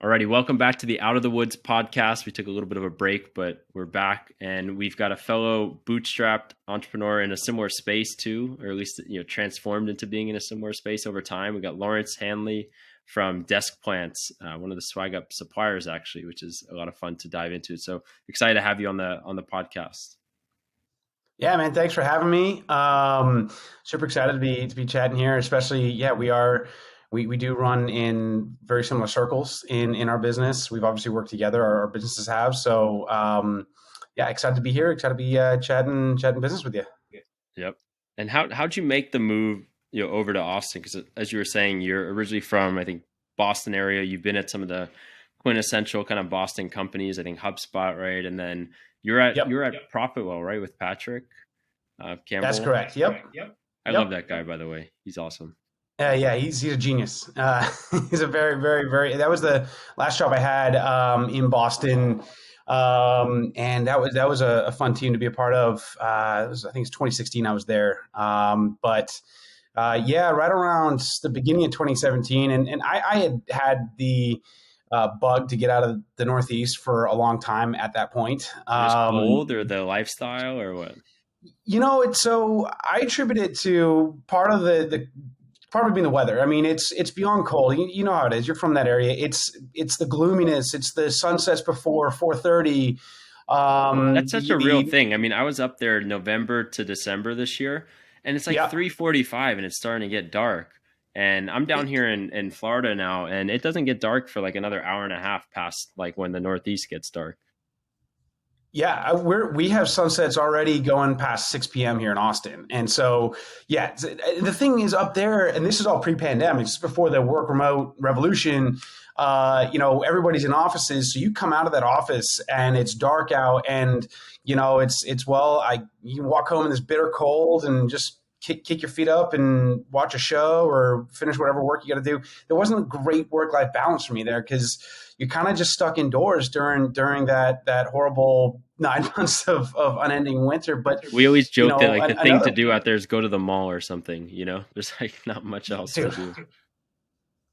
Alrighty, welcome back to the Out of the Woods podcast. We took a little bit of a break, but we're back, and we've got a fellow bootstrapped entrepreneur in a similar space too, or at least transformed into being in a similar space over time. We got Lawrence Hanley from Desk Plants, one of the SwagUp suppliers, actually, which is a lot of fun to dive into. So excited to have you on the podcast. Yeah, man. Thanks for having me. Super excited to be chatting here. Especially, we do run in very similar circles in our business. We've obviously worked together. Our businesses have. So, excited to be here. Excited to be chatting business with you. Yep. And how'd you make the move over to Austin? Because as you were saying, you're originally from, I think, Boston area. You've been at some of the quintessential kind of Boston companies. I think HubSpot, right? And then you're at Profitwell, right, with Patrick Campbell. That's correct. Yep. I love that guy, by the way. He's awesome. He's a genius. He's a very, very, very. That was the last job I had in Boston, and that was a fun team to be a part of. I think it's 2016. I was there, right around the beginning of 2017, and I had the bug to get out of the Northeast for a long time at that point. Just cold or the lifestyle or what? So I attribute it to part of the being the weather. I mean, it's beyond cold. You know how it is. You're from that area. It's the gloominess. It's the sunsets before 4:30. That's such a real thing. I mean, I was up there November to December this year, and it's like 3:45, and it's starting to get dark. And I'm down here in Florida now, and it doesn't get dark for like another hour and a half past like when the Northeast gets dark. Yeah, we have sunsets already going past 6 p.m. here in Austin. And so, the thing is up there, and this is all pre-pandemic, just before the work remote revolution, everybody's in offices. So you come out of that office and it's dark out and, you can walk home in this bitter cold and just kick your feet up and watch a show or finish whatever work you got to do. There wasn't a great work-life balance for me there because you're kind of just stuck indoors during that horrible 9 months of unending winter. But we always joke that like the thing to do out there is go to the mall or something. There's like not much else to do.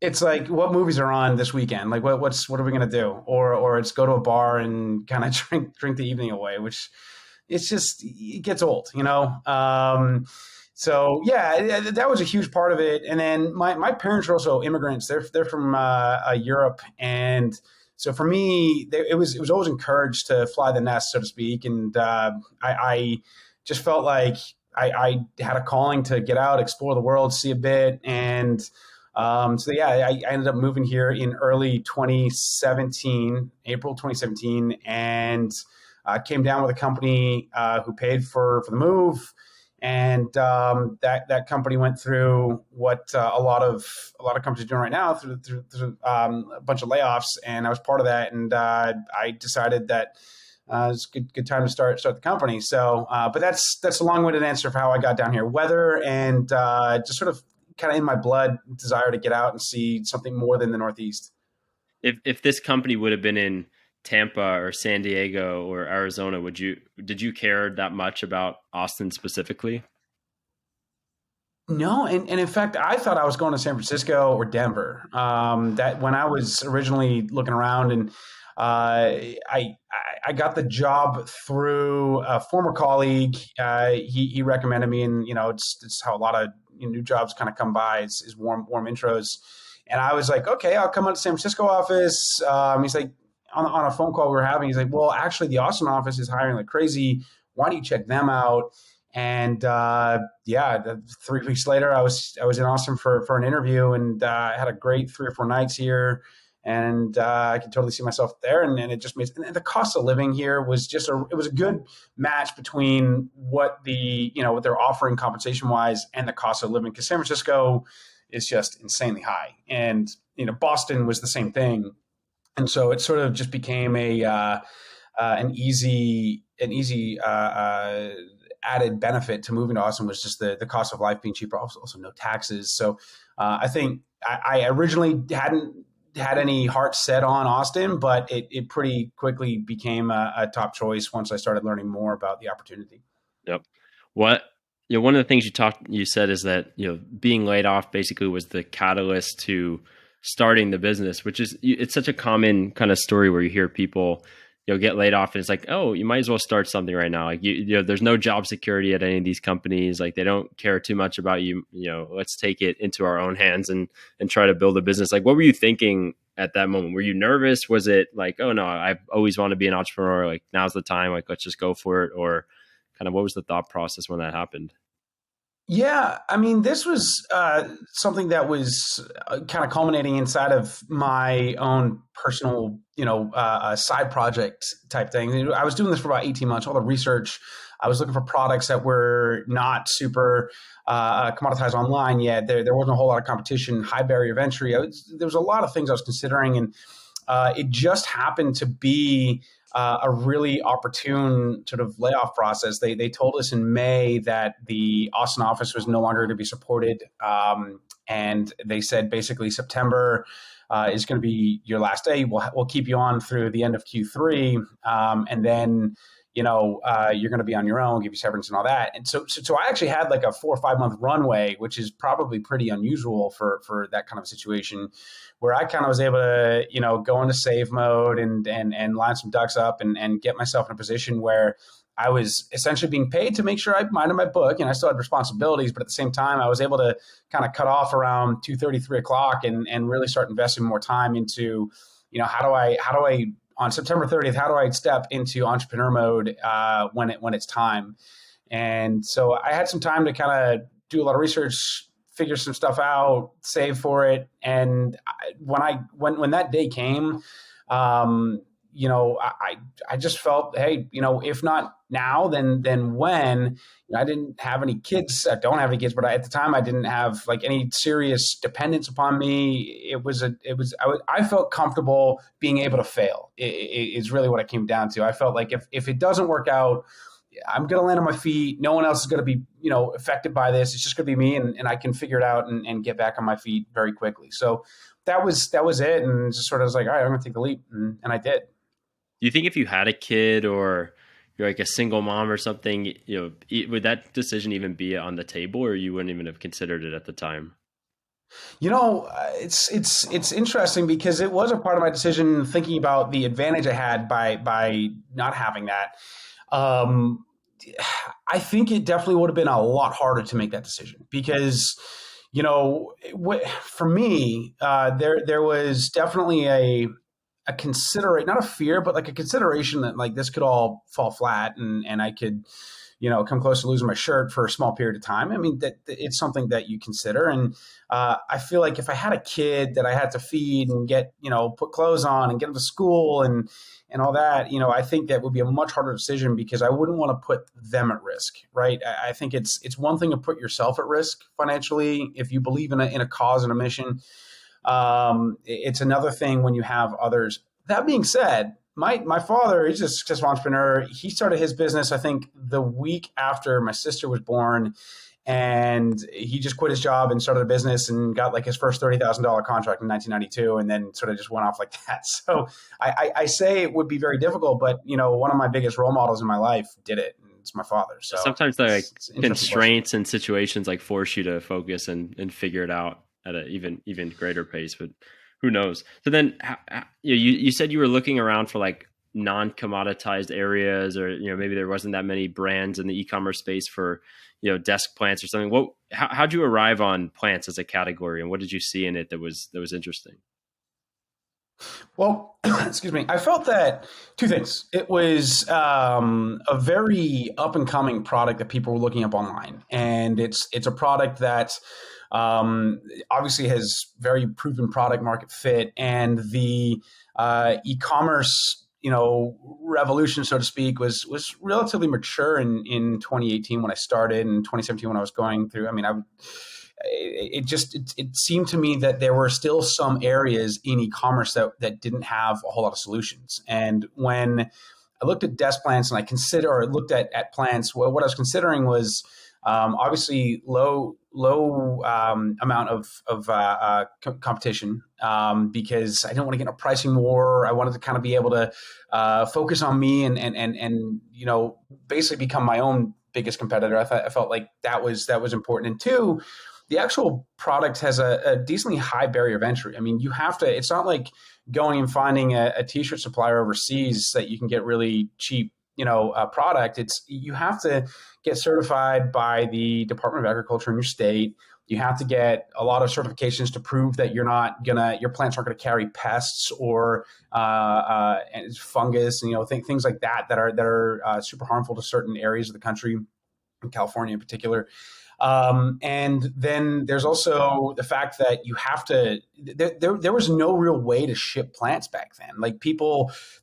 It's like, what movies are on this weekend? Like, what are we gonna do? Or it's go to a bar and kind of drink the evening away, which it gets old, So that was a huge part of it. And then my parents are also immigrants. They're from Europe, and so for me, it was always encouraged to fly the nest, so to speak. And I just felt like I had a calling to get out, explore the world, see a bit. And I ended up moving here in early 2017, April 2017, and came down with a company who paid for the move. And that company went through what a lot of companies are doing right now through a bunch of layoffs, and I was part of that. And I decided that it's a good time to start the company. So, but that's a long-winded answer for how I got down here. Weather and just sort of kind of in my blood desire to get out and see something more than the Northeast. If this company would have been in Tampa or San Diego or Arizona, did you care that much about Austin specifically? No, and in fact, I thought I was going to San Francisco or Denver. That when I was originally looking around, and I got the job through a former colleague. He recommended me, and it's how a lot of new jobs kind of come by. Is warm intros, and I was like, okay, I'll come out to San Francisco office. He's like, on a phone call we were having, he's like, well, actually the Austin office is hiring like crazy. Why don't you check them out? And 3 weeks later, I was in Austin for an interview, and I had a great 3 or 4 nights here, and I could totally see myself there. And it just made, and the cost of living here was it was a good match between what what they're offering compensation wise and the cost of living, because San Francisco is just insanely high, and Boston was the same thing. And so it sort of just became an easy added benefit to moving to Austin was just the cost of life being cheaper, also no taxes. So I think I originally hadn't had any heart set on Austin, but it pretty quickly became a top choice once I started learning more about the opportunity. Yep. One of the things you said is that being laid off basically was the catalyst to starting the business, which is, it's such a common kind of story where you hear people, get laid off and it's like, oh, you might as well start something right now. Like, there's no job security at any of these companies. Like, they don't care too much about you. Let's take it into our own hands and try to build a business. Like, what were you thinking at that moment? Were you nervous? Was it like, oh no, I always want to be an entrepreneur. Like, now's the time. Like, let's just go for it. Or kind of what was the thought process when that happened? Yeah, I mean, this was something that was kind of culminating inside of my own personal, side project type thing. I was doing this for about 18 months, all the research. I was looking for products that were not super commoditized online yet. There wasn't a whole lot of competition, high barrier of entry. There was a lot of things I was considering, and it just happened to be a really opportune sort of layoff process. They told us in May that the Austin office was no longer going to be supported, and they said basically September is going to be your last day. We'll keep you on through the end of Q3, and then you're going to be on your own, give you severance and all that. And so I actually had like a 4 or 5 month runway, which is probably pretty unusual for that kind of situation, where I kind of was able to, go into save mode and line some ducks up and get myself in a position where I was essentially being paid to make sure I minded my book, and I still had responsibilities, but at the same time, I was able to kind of cut off around 2:30, 3 o'clock and really start investing more time into, how do I on September 30th, how do I step into entrepreneur mode when it's time? And so I had some time to kind of do a lot of research, figure some stuff out, save for it. And when that day came, I just felt, hey, if not now, then when? I didn't have any kids. I don't have any kids, but at the time I didn't have like any serious dependence upon me. I felt comfortable being able to fail. Is really what it came down to. I felt like if it doesn't work out, I'm going to land on my feet. No one else is going to be, affected by this. It's just going to be me, and I can figure it out and get back on my feet very quickly. So that was it. And just sort of was like, all right, I'm going to take the leap. And I did. Do you think if you had a kid or you're like a single mom or something, would that decision even be on the table, or you wouldn't even have considered it at the time? It's interesting because it was a part of my decision, thinking about the advantage I had by not having that. Um, I think it definitely would have been a lot harder to make that decision because, for me, there was definitely a considerate, not a fear, but like a consideration that like this could all fall flat and I could, come close to losing my shirt for a small period of time. I mean, that it's something that you consider. And I feel like if I had a kid that I had to feed and get, put clothes on and get them to school and all that, I think that would be a much harder decision because I wouldn't want to put them at risk, right? I think it's one thing to put yourself at risk financially if you believe in a cause and a mission. It's another thing when you have others. That being said, my father, he's a successful entrepreneur. He started his business, I think, the week after my sister was born, and he just quit his job and started a business and got like his first $30,000 contract in 1992, and then sort of just went off like that. So I say it would be very difficult, but one of my biggest role models in my life did it. And it's my father. So sometimes the like constraints and situations like force you to focus and figure it out at an even greater pace, but who knows? So then you said you were looking around for like non-commoditized areas, or maybe there wasn't that many brands in the e-commerce space for desk plants or something. How'd you arrive on plants as a category, and what did you see in it that was interesting? Well, excuse me. I felt that two things. It was a very up and coming product that people were looking up online, and it's a product that obviously has very proven product market fit, and the e-commerce revolution, so to speak, was relatively mature in 2018 when I started, and 2017 when I was going through. I mean, it seemed to me that there were still some areas in e-commerce that didn't have a whole lot of solutions. And when I looked at desk plants and I looked at plants, what I was considering was obviously low amount of competition because I didn't want to get in a pricing war. I wanted to kind of be able to focus on me and basically become my own biggest competitor. I felt like that was important. And two, the actual product has a decently high barrier of entry. I mean, you have to, it's not like going and finding a t-shirt supplier overseas that you can get really cheap, product. It's, you have to get certified by the Department of Agriculture in your state. You have to get a lot of certifications to prove that your plants aren't going to carry pests or fungus, and things like that are super harmful to certain areas of the country, in California in particular. And then there's also the fact that you have to, there was no real way to ship plants back then. Like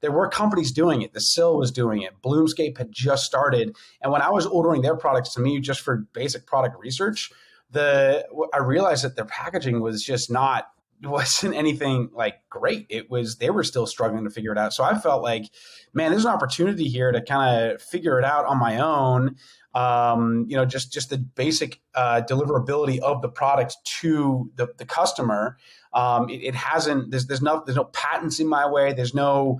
there were companies doing it. The Sill was doing it. Bloomscape had just started. And when I was ordering their products to me just for basic product research, I realized that their packaging wasn't anything like great. They were still struggling to figure it out. So I felt like, man, there's an opportunity here to kind of figure it out on my own. Just the basic deliverability of the product to the customer. It hasn't. There's no patents in my way. There's no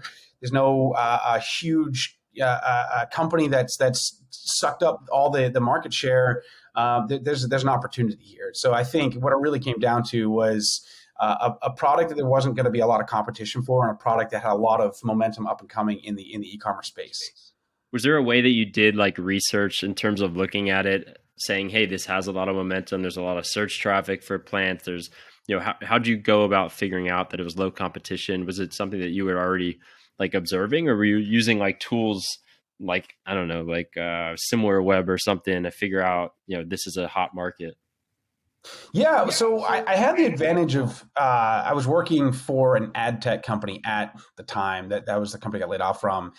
huge company that's sucked up all the market share. There's an opportunity here. So I think what it really came down to was a product that there wasn't going to be a lot of competition for, and a product that had a lot of momentum up and coming in the e-commerce space. Was there a way that you did like research in terms of looking at it, saying, hey, this has a lot of momentum, there's a lot of search traffic for plants, there's, how'd you go about figuring out that it was low competition? Was it something that you were already like observing, or were you using like tools like, I don't know, like SimilarWeb or something to figure out, this is a hot market? Yeah, so I had the advantage of I was working for an ad tech company at the time. That was the company I got laid off from,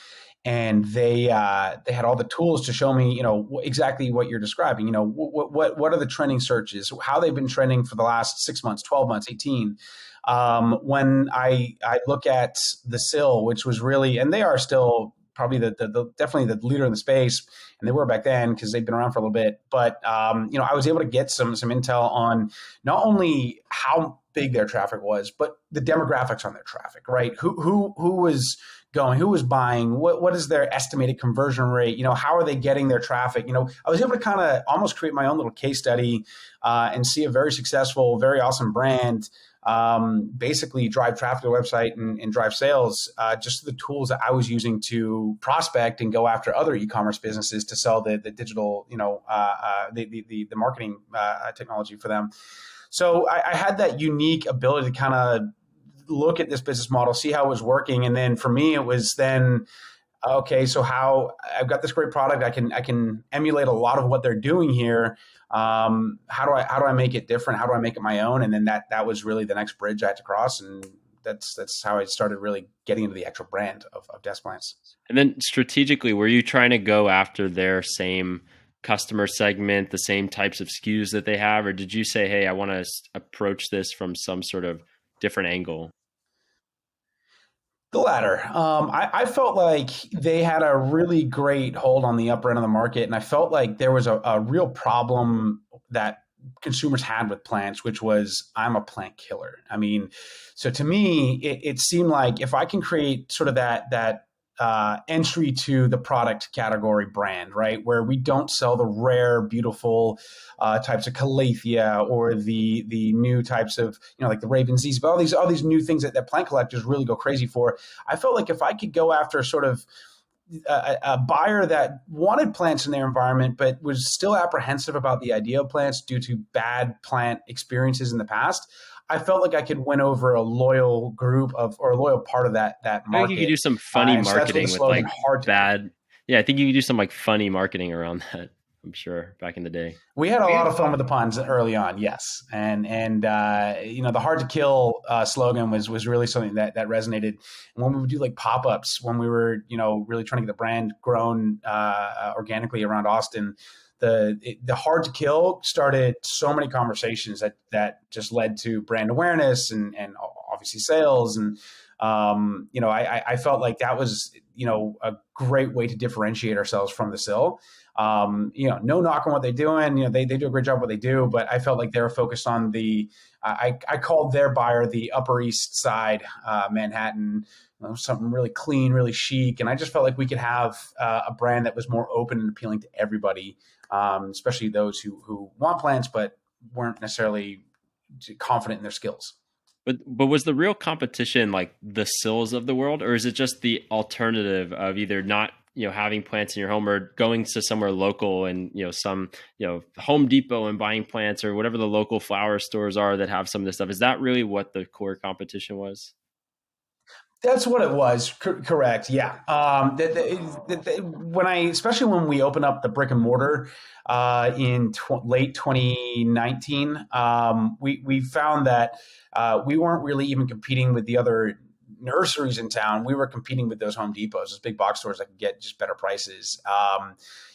and they had all the tools to show me, exactly what you're describing. What are the trending searches? How they've been trending for the last 6 months, 12 months, 18. When I look at the Sill, which was really, and they are still probably definitely the leader in the space, and they were back then because they've been around for a little bit. But I was able to get some intel on not only how big their traffic was, but the demographics on their traffic, right? Who was going, who was buying, what is their estimated conversion rate? How are they getting their traffic? I was able to kind of almost create my own little case study and see a very successful, very awesome brand basically drive traffic to the website and drive sales, just the tools that I was using to prospect and go after other e-commerce businesses to sell the digital, the marketing technology for them. So I had that unique ability to kind of look at this business model, see how it was working. And then for me, it was then, okay, so how I've got this great product, I can emulate a lot of what they're doing here. How do I make it different? How do I make it my own? And then that was really the next bridge I had to cross. And that's how I started really getting into the actual brand of Desk Plants. And then strategically, were you trying to go after their same customer segment, the same types of SKUs that they have? Or did you say, hey, I want to approach this from some sort of different angle? The latter. I felt like they had a really great hold on the upper end of the market, and I felt like there was a real problem that consumers had with plants, which was, I'm a plant killer. I mean, so to me, it seemed like if I can create sort of that entry to the product category brand, right, where we don't sell the rare, beautiful types of calathea or the new types of, like the Ravensies, but all these new things that plant collectors really go crazy for. I felt like if I could go after sort of a buyer that wanted plants in their environment, but was still apprehensive about the idea of plants due to bad plant experiences in the past, I felt like I could win over a loyal group or a loyal part of that market. I think you could do some funny marketing with like bad. Yeah, I think you could do some like funny marketing around that. I'm sure back in the day we had a lot of fun with the puns early on. Yes, and the hard to kill slogan was really something that resonated. And when we would do like pop-ups, when we were really trying to get the brand grown organically around Austin, the hard to kill started so many conversations that just led to brand awareness and obviously sales. And I felt like that was a great way to differentiate ourselves from the Sill. No knock on what they're doing. They do a great job what they do, but I felt like they were focused on I called their buyer the Upper East Side, Manhattan, something really clean, really chic. And I just felt like we could have a brand that was more open and appealing to everybody, especially those who want plants, but weren't necessarily confident in their skills. But was the real competition like the Sills of the world, or is it just the alternative of either not having plants in your home or going to somewhere local and some Home Depot and buying plants or whatever the local flower stores are that have some of this stuff? Is that really what the core competition was? That's what it was. Correct. Yeah. When especially when we opened up the brick and mortar in late 2019, we found that we weren't really even competing with the other nurseries in town. We were competing with those Home Depots, those big box stores that could get just better prices.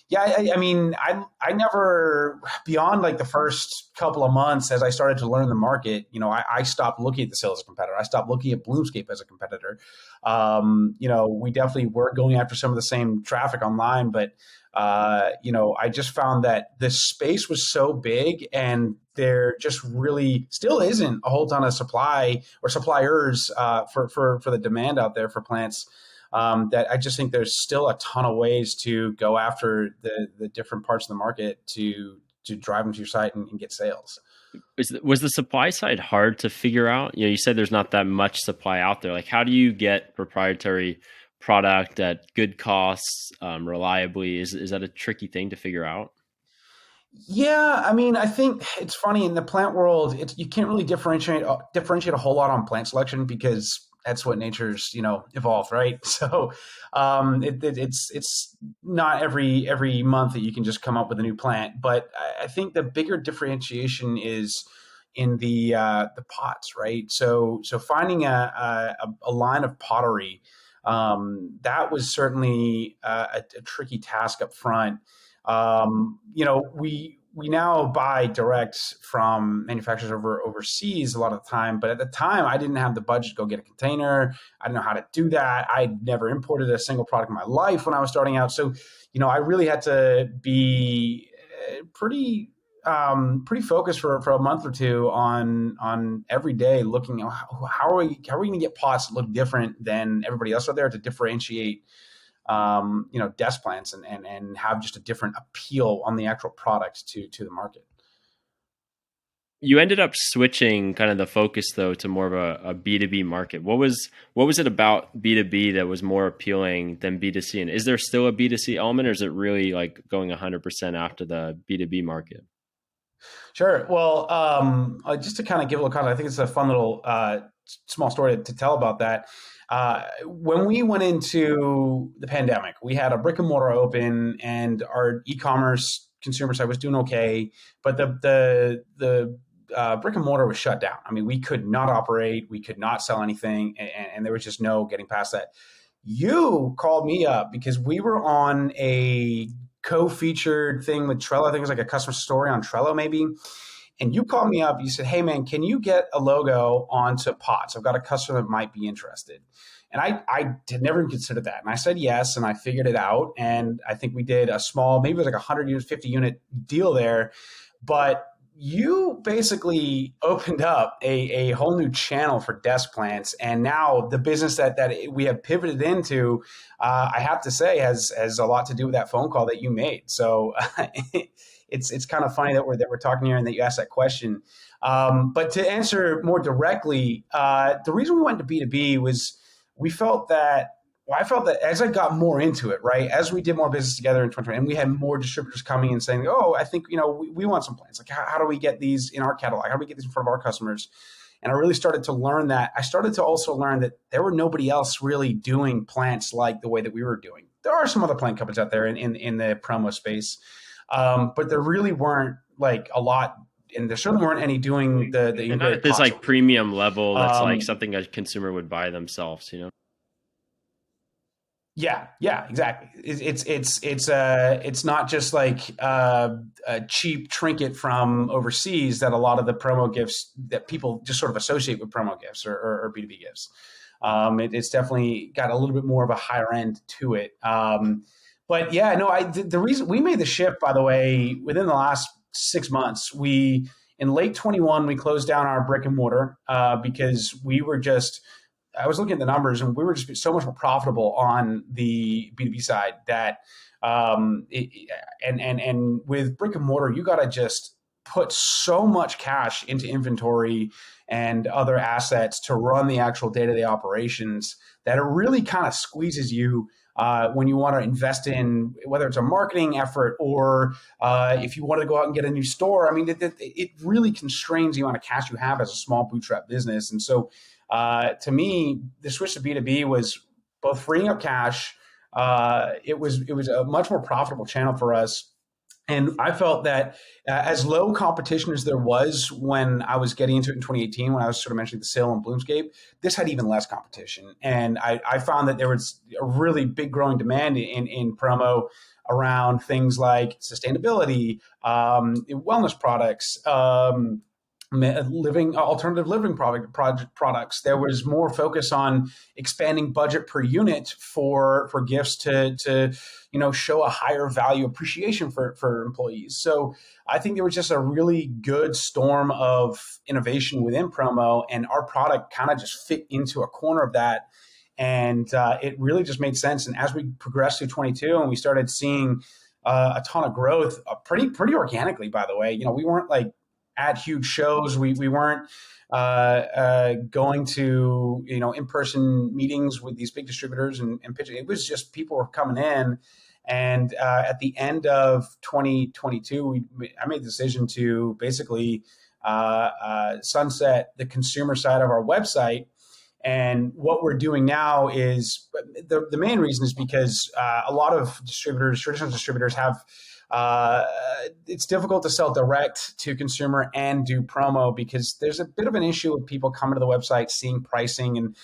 Yeah, I mean, I never, beyond like the first couple of months as I started to learn the market, I stopped looking at the sales as a competitor. I stopped looking at Bloomscape as a competitor. We definitely were going after some of the same traffic online, but I just found that the space was so big and there just really still isn't a whole ton of supply or suppliers for the demand out there for plants. That I just think there's still a ton of ways to go after the different parts of the market to drive them to your site and get sales. Was the supply side hard to figure out? You said there's not that much supply out there. Like, how do you get proprietary product at good costs, reliably? Is that a tricky thing to figure out? Yeah, I mean, I think it's funny in the plant world. You can't really differentiate a whole lot on plant selection because that's what nature's evolved, right? So it's not every month that you can just come up with a new plant, but I think the bigger differentiation is in the pots, right? So finding a line of pottery that was certainly a tricky task up front. We now buy direct from manufacturers overseas a lot of the time, but at the time I didn't have the budget to go get a container. I didn't know how to do that. I'd never imported a single product in my life when I was starting out. So, I really had to be pretty focused for a month or two on every day looking at how are we going to get pots that look different than everybody else out there to differentiate desk plants and have just a different appeal on the actual product to the market. You ended up switching kind of the focus though to more of a B2B market. What was it about B2B that was more appealing than B2C? And is there still a B2C element, or is it really like going 100% after the B2B market? Sure. Well, just to kind of give a little context, I think it's a fun little small story to tell about that. When we went into the pandemic, we had a brick and mortar open, and our e-commerce consumer side was doing okay, but the brick and mortar was shut down. I mean, we could not operate, we could not sell anything, and there was just no getting past that. You called me up because we were on a co-featured thing with Trello. I think it was like a customer story on Trello, maybe. And you called me up. You said, "Hey, man, can you get a logo onto pots? I've got a customer that might be interested." And I had never even considered that. And I said yes, and I figured it out. And I think we did a small, maybe it was like 100 unit, 50 unit deal there. But you basically opened up a whole new channel for desk plants. And now the business that we have pivoted into, I have to say, has a lot to do with that phone call that you made. So it's kind of funny that we're talking here and that you asked that question. But to answer more directly, the reason we went to B2B was I felt that as I got more into it, right, as we did more business together in 2020, and we had more distributors coming and saying, "Oh, I think we want some plants. Like, how do we get these in our catalog? How do we get these in front of our customers?" And I really started to learn that. I started to also learn that there were nobody else really doing plants like the way that we were doing. There are some other plant companies out there in the promo space, but there really weren't like a lot, and there certainly weren't any doing the And not integrated at this pots. like premium level that's like Um, something a consumer would buy themselves. Yeah, exactly. It's not just like a cheap trinket from overseas that a lot of the promo gifts that people just sort of associate with promo gifts or B2B gifts. It's definitely got a little bit more of a higher end to it. But yeah, no, the reason we made the shift, by the way, within the last 6 months, in late 21 we closed down our brick and mortar because I was looking at the numbers, and we were just so much more profitable on the B2B side that, and with brick and mortar, you got to just put so much cash into inventory and other assets to run the actual day-to-day operations that it really kind of squeezes you when you want to invest in, whether it's a marketing effort or if you want to go out and get a new store. I mean, it really constrains the amount of cash you have as a small bootstrap business. And so to me, the switch to B2B was both freeing up cash. It was a much more profitable channel for us. And I felt that as low competition as there was when I was getting into it in 2018, when I was sort of mentioning the sale and Bloomscape, this had even less competition. And I found that there was a really big growing demand in promo around things like sustainability, wellness products, alternative living products. There was more focus on expanding budget per unit for gifts to show a higher value appreciation for employees. So I think there was just a really good storm of innovation within promo, and our product kind of just fit into a corner of that. And it really just made sense. And as we progressed through 22 and we started seeing a ton of growth, pretty organically, by the way, we weren't like at huge shows. We weren't going to in-person meetings with these big distributors and pitching. It was just people were coming in. And at the end of 2022, I made the decision to basically sunset the consumer side of our website. And what we're doing now is the main reason is because a lot of traditional distributors have it's difficult to sell direct to consumer and do promo because there's a bit of an issue with people coming to the website, seeing pricing, and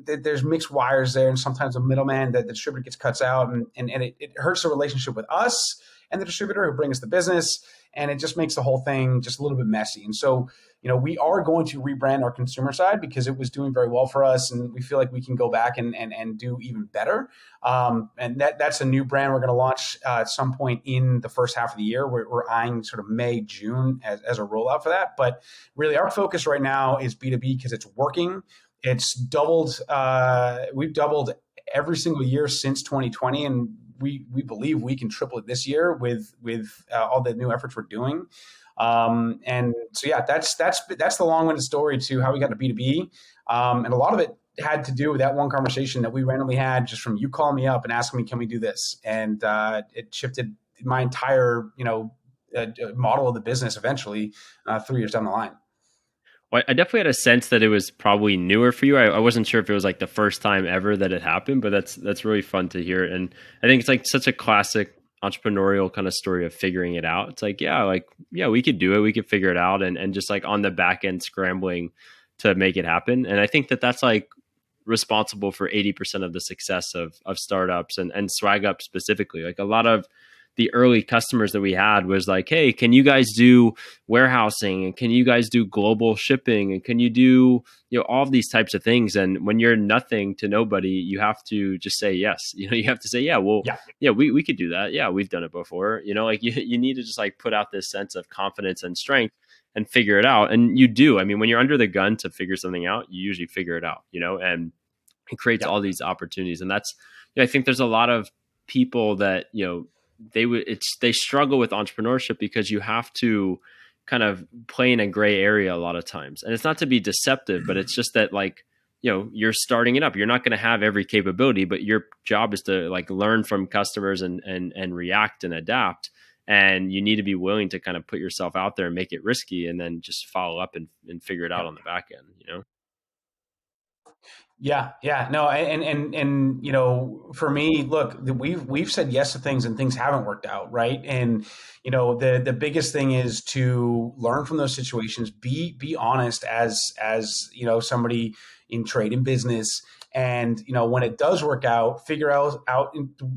there's mixed wires there, and sometimes the middleman that the distributor gets cuts out, and it hurts the relationship with us and the distributor who brings the business, and it just makes the whole thing just a little bit messy. And so we are going to rebrand our consumer side because it was doing very well for us, and we feel like we can go back and do even better. And that's a new brand we're going to launch at some point in the first half of the year. We're eyeing sort of May, June as a rollout for that. But really, our focus right now is B2B because it's working. It's doubled. We've doubled every single year since 2020, and we believe we can triple it this year with all the new efforts we're doing. And so, yeah, that's the long-winded story to how we got to B2B. And a lot of it had to do with that one conversation that we randomly had just from you calling me up and asking me, can we do this? And it shifted my entire, model of the business eventually 3 years down the line. Well, I definitely had a sense that it was probably newer for you. I wasn't sure if it was like the first time ever that it happened, but that's really fun to hear. And I think it's like such a classic entrepreneurial kind of story of figuring it out. It's like, yeah, we could do it. We could figure it out. And just like on the back end scrambling to make it happen. And I think that's like responsible for 80% of the success of startups and SwagUp specifically. Like a lot of the early customers that we had was like, hey, can you guys do warehousing? And can you guys do global shipping? And can you do, all of these types of things? And when you're nothing to nobody, you have to just say yes. You have to say, we could do that. Yeah, we've done it before. Like you need to just like put out this sense of confidence and strength and figure it out. And you do. I mean, when you're under the gun to figure something out, you usually figure it out, and it creates all these opportunities. And that's, I think there's a lot of people that, they struggle with entrepreneurship because you have to kind of play in a gray area a lot of times. And it's not to be deceptive, but it's just that like, you're starting it up. You're not going to have every capability, but your job is to like learn from customers and react and adapt. And you need to be willing to kind of put yourself out there and make it risky and then just follow up and figure it out on the back end, Yeah, no, and for me, look, we've said yes to things and things haven't worked out, right? And the biggest thing is to learn from those situations, be honest as somebody in trade and business, and when it does work out, figure out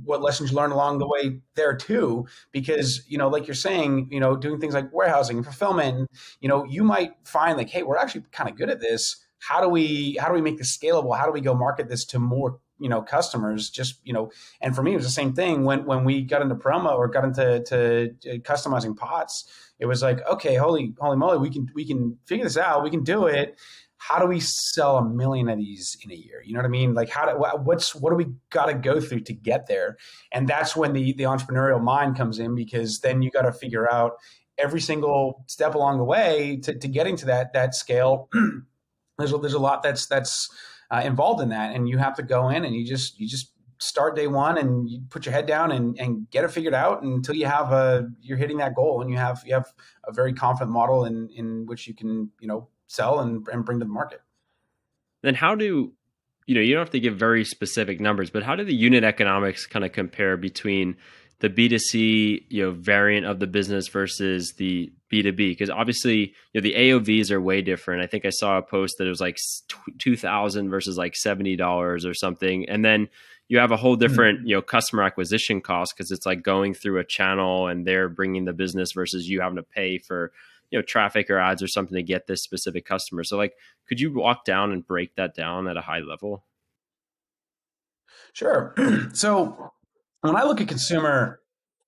what lessons you learned along the way there too, because like you're saying, doing things like warehousing and fulfillment, you might find like, hey, we're actually kind of good at this. How do we make this scalable? How do we go market this to more, customers? Just, and for me, it was the same thing when we got into promo or got into customizing pots. It was like, okay, holy moly, we can figure this out. We can do it. How do we sell 1 million of these in a year? You know what I mean? Like what do we got to go through to get there? And that's when the entrepreneurial mind comes in, because then you got to figure out, every single step along the way to getting to that scale, there's a lot that's involved in that, and you have to go in and you just start day one and you put your head down and get it figured out until you're hitting that goal, and you have a very confident model in which you can sell and bring to the market. Then how do you don't have to give very specific numbers, but how do the unit economics kind of compare between the B2C, variant of the business versus the B2B? Because obviously, the AOVs are way different. I think I saw a post that it was like 2,000 versus like $70 or something. And then you have a whole different, customer acquisition cost because it's like going through a channel and they're bringing the business versus you having to pay for, traffic or ads or something to get this specific customer. So like, could you walk down and break that down at a high level? Sure. So when I look at consumer,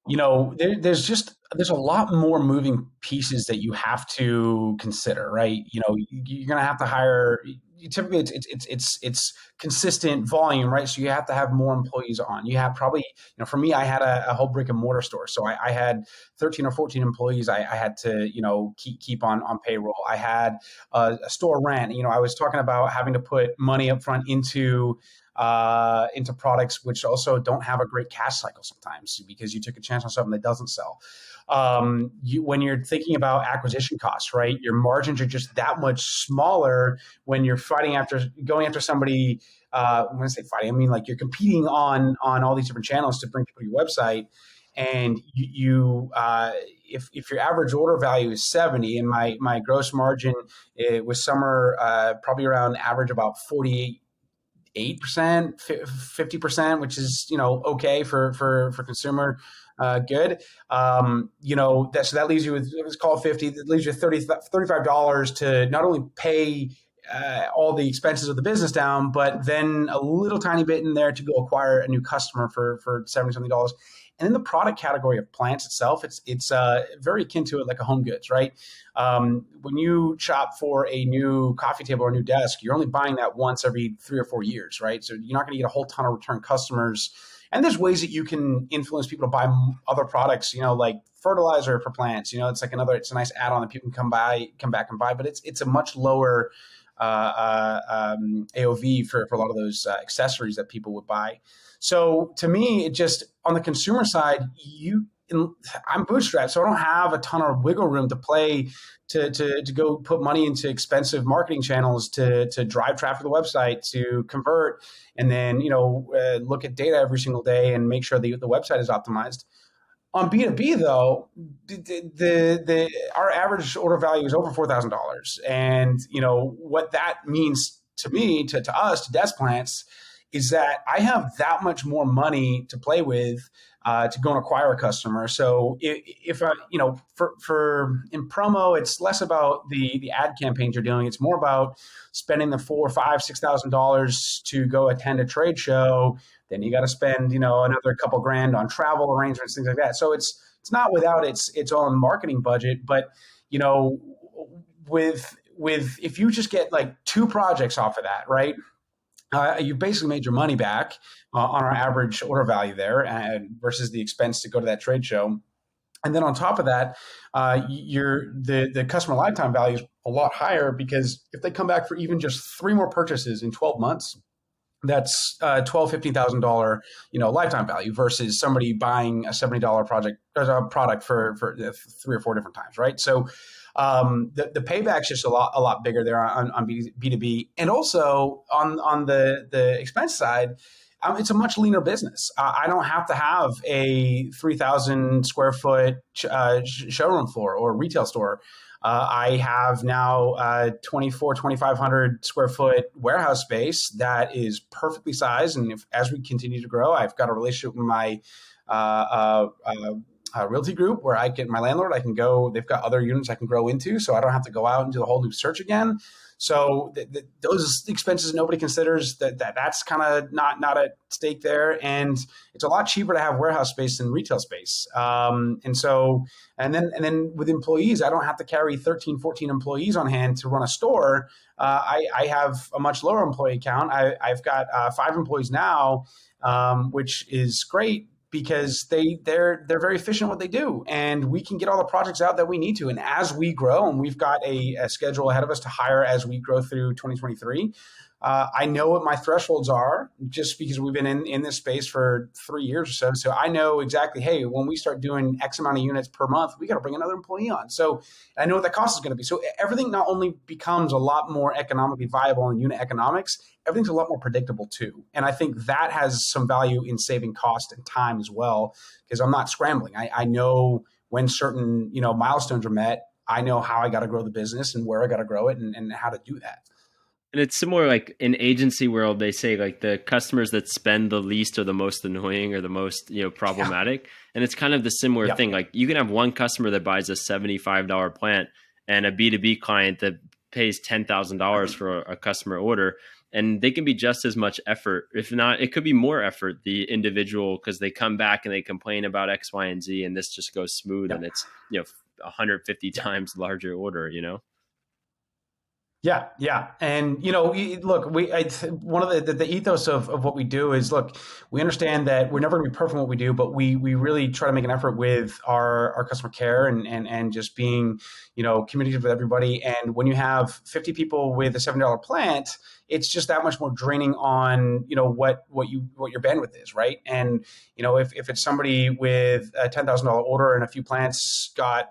there's a lot more moving pieces that you have to consider, right? You're going to have to hire. Typically, it's consistent volume, right? So you have to have more employees on. You have probably, for me, I had a whole brick and mortar store, so I had 13 or 14 employees. I had to, keep on payroll. I had a store rent. I was talking about having to put money up front into products which also don't have a great cash cycle sometimes because you took a chance on something that doesn't sell. When you're thinking about acquisition costs, right, your margins are just that much smaller when you're going after somebody. When I say fighting, I mean like you're competing on all these different channels to bring people to your website. And if your average order value is 70 and my gross margin, it was somewhere probably around average about 48%, 50%, which is okay for consumer good. So that leaves you with, let's call it 50. That leaves you $35 to not only pay all the expenses of the business down, but then a little tiny bit in there to go acquire a new customer for $70 something. And in the product category of plants itself, it's very akin to it like a home goods, right? When you shop for a new coffee table or a new desk, you're only buying that once every 3 or 4 years, right? So you're not going to get a whole ton of return customers. And there's ways that you can influence people to buy other products, like fertilizer for plants. It's a nice add-on that people can come back and buy, but it's a much lower AOV for a lot of those accessories that people would buy. So to me, it just on the consumer side, I'm bootstrapped, so I don't have a ton of wiggle room to play to go put money into expensive marketing channels to drive traffic to the website, to convert, and then look at data every single day and make sure the website is optimized. On B2B though, our average order value is over $4,000, and what that means to me, to us, to desk plants, is that I have that much more money to play with to go and acquire a customer. So if I, for in promo, it's less about the ad campaigns you're doing. It's more about spending the $4,000, $5,000, $6,000 to go attend a trade show. Then you got to spend, another couple grand on travel arrangements, things like that. So it's not without its own marketing budget, but with if you just get like 2 projects off of that, right? You basically made your money back on our average order value there, versus the expense to go to that trade show. And then on top of that, the customer lifetime value is a lot higher, because if they come back for even just 3 more purchases in 12 months, that's $12,000-$15,000 lifetime value, versus somebody buying a $70 product for 3 or 4 different times, right? So the payback's just a lot bigger there on B2B, and also on the expense side. It's a much leaner business. I don't have to have a 3,000 square foot showroom floor or retail store. I have now 2,500 square foot warehouse space that is perfectly sized. And as we continue to grow, I've got a relationship with my realty group where my landlord, I can go, they've got other units I can grow into, so I don't have to go out and do the whole new search again. So those expenses nobody considers, that's kind of not at stake there. And it's a lot cheaper to have warehouse space than retail space. And then with employees, I don't have to carry 13, 14 employees on hand to run a store. I have a much lower employee count. I've got 5 employees now, which is great. because they're very efficient at what they do, and we can get all the projects out that we need to. And as we grow, and we've got a schedule ahead of us to hire as we grow through 2023. I know what my thresholds are just because we've been in this space for 3 years or so. So I know exactly, hey, when we start doing X amount of units per month, we got to bring another employee on. So I know what that cost is going to be. So everything not only becomes a lot more economically viable in unit economics, everything's a lot more predictable too. And I think that has some value in saving cost and time as well, because I'm not scrambling. I know when certain, milestones are met. I know how I got to grow the business and where I got to grow it, and how to do that. And it's similar, like in agency world, they say like the customers that spend the least are the most annoying or the most, problematic. Yeah. And it's kind of the similar thing. Like you can have one customer that buys a $75 plant and a B2B client that pays $10,000 for a customer order. And they can be just as much effort. If not, it could be more effort, the individual, because they come back and they complain about X, Y, and Z, and this just goes smooth and it's, 150 times larger order, Yeah, yeah, and look, one of the ethos of what we do is, look, we understand that we're never going to be perfect in what we do, but we really try to make an effort with our customer care and just being communicative with everybody. And when you have 50 people with a $7 plant, it's just that much more draining on what your bandwidth is, right? And if it's somebody with a $10,000 order and a few plants got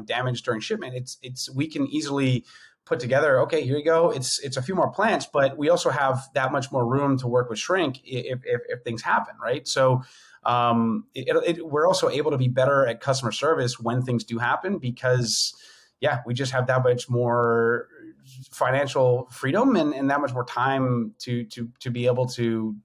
damaged during shipment, it's we can easily put together, okay, here you go. It's a few more plants, but we also have that much more room to work with shrink if things happen, right? So we're also able to be better at customer service when things do happen because, we just have that much more financial freedom and that much more time to be able to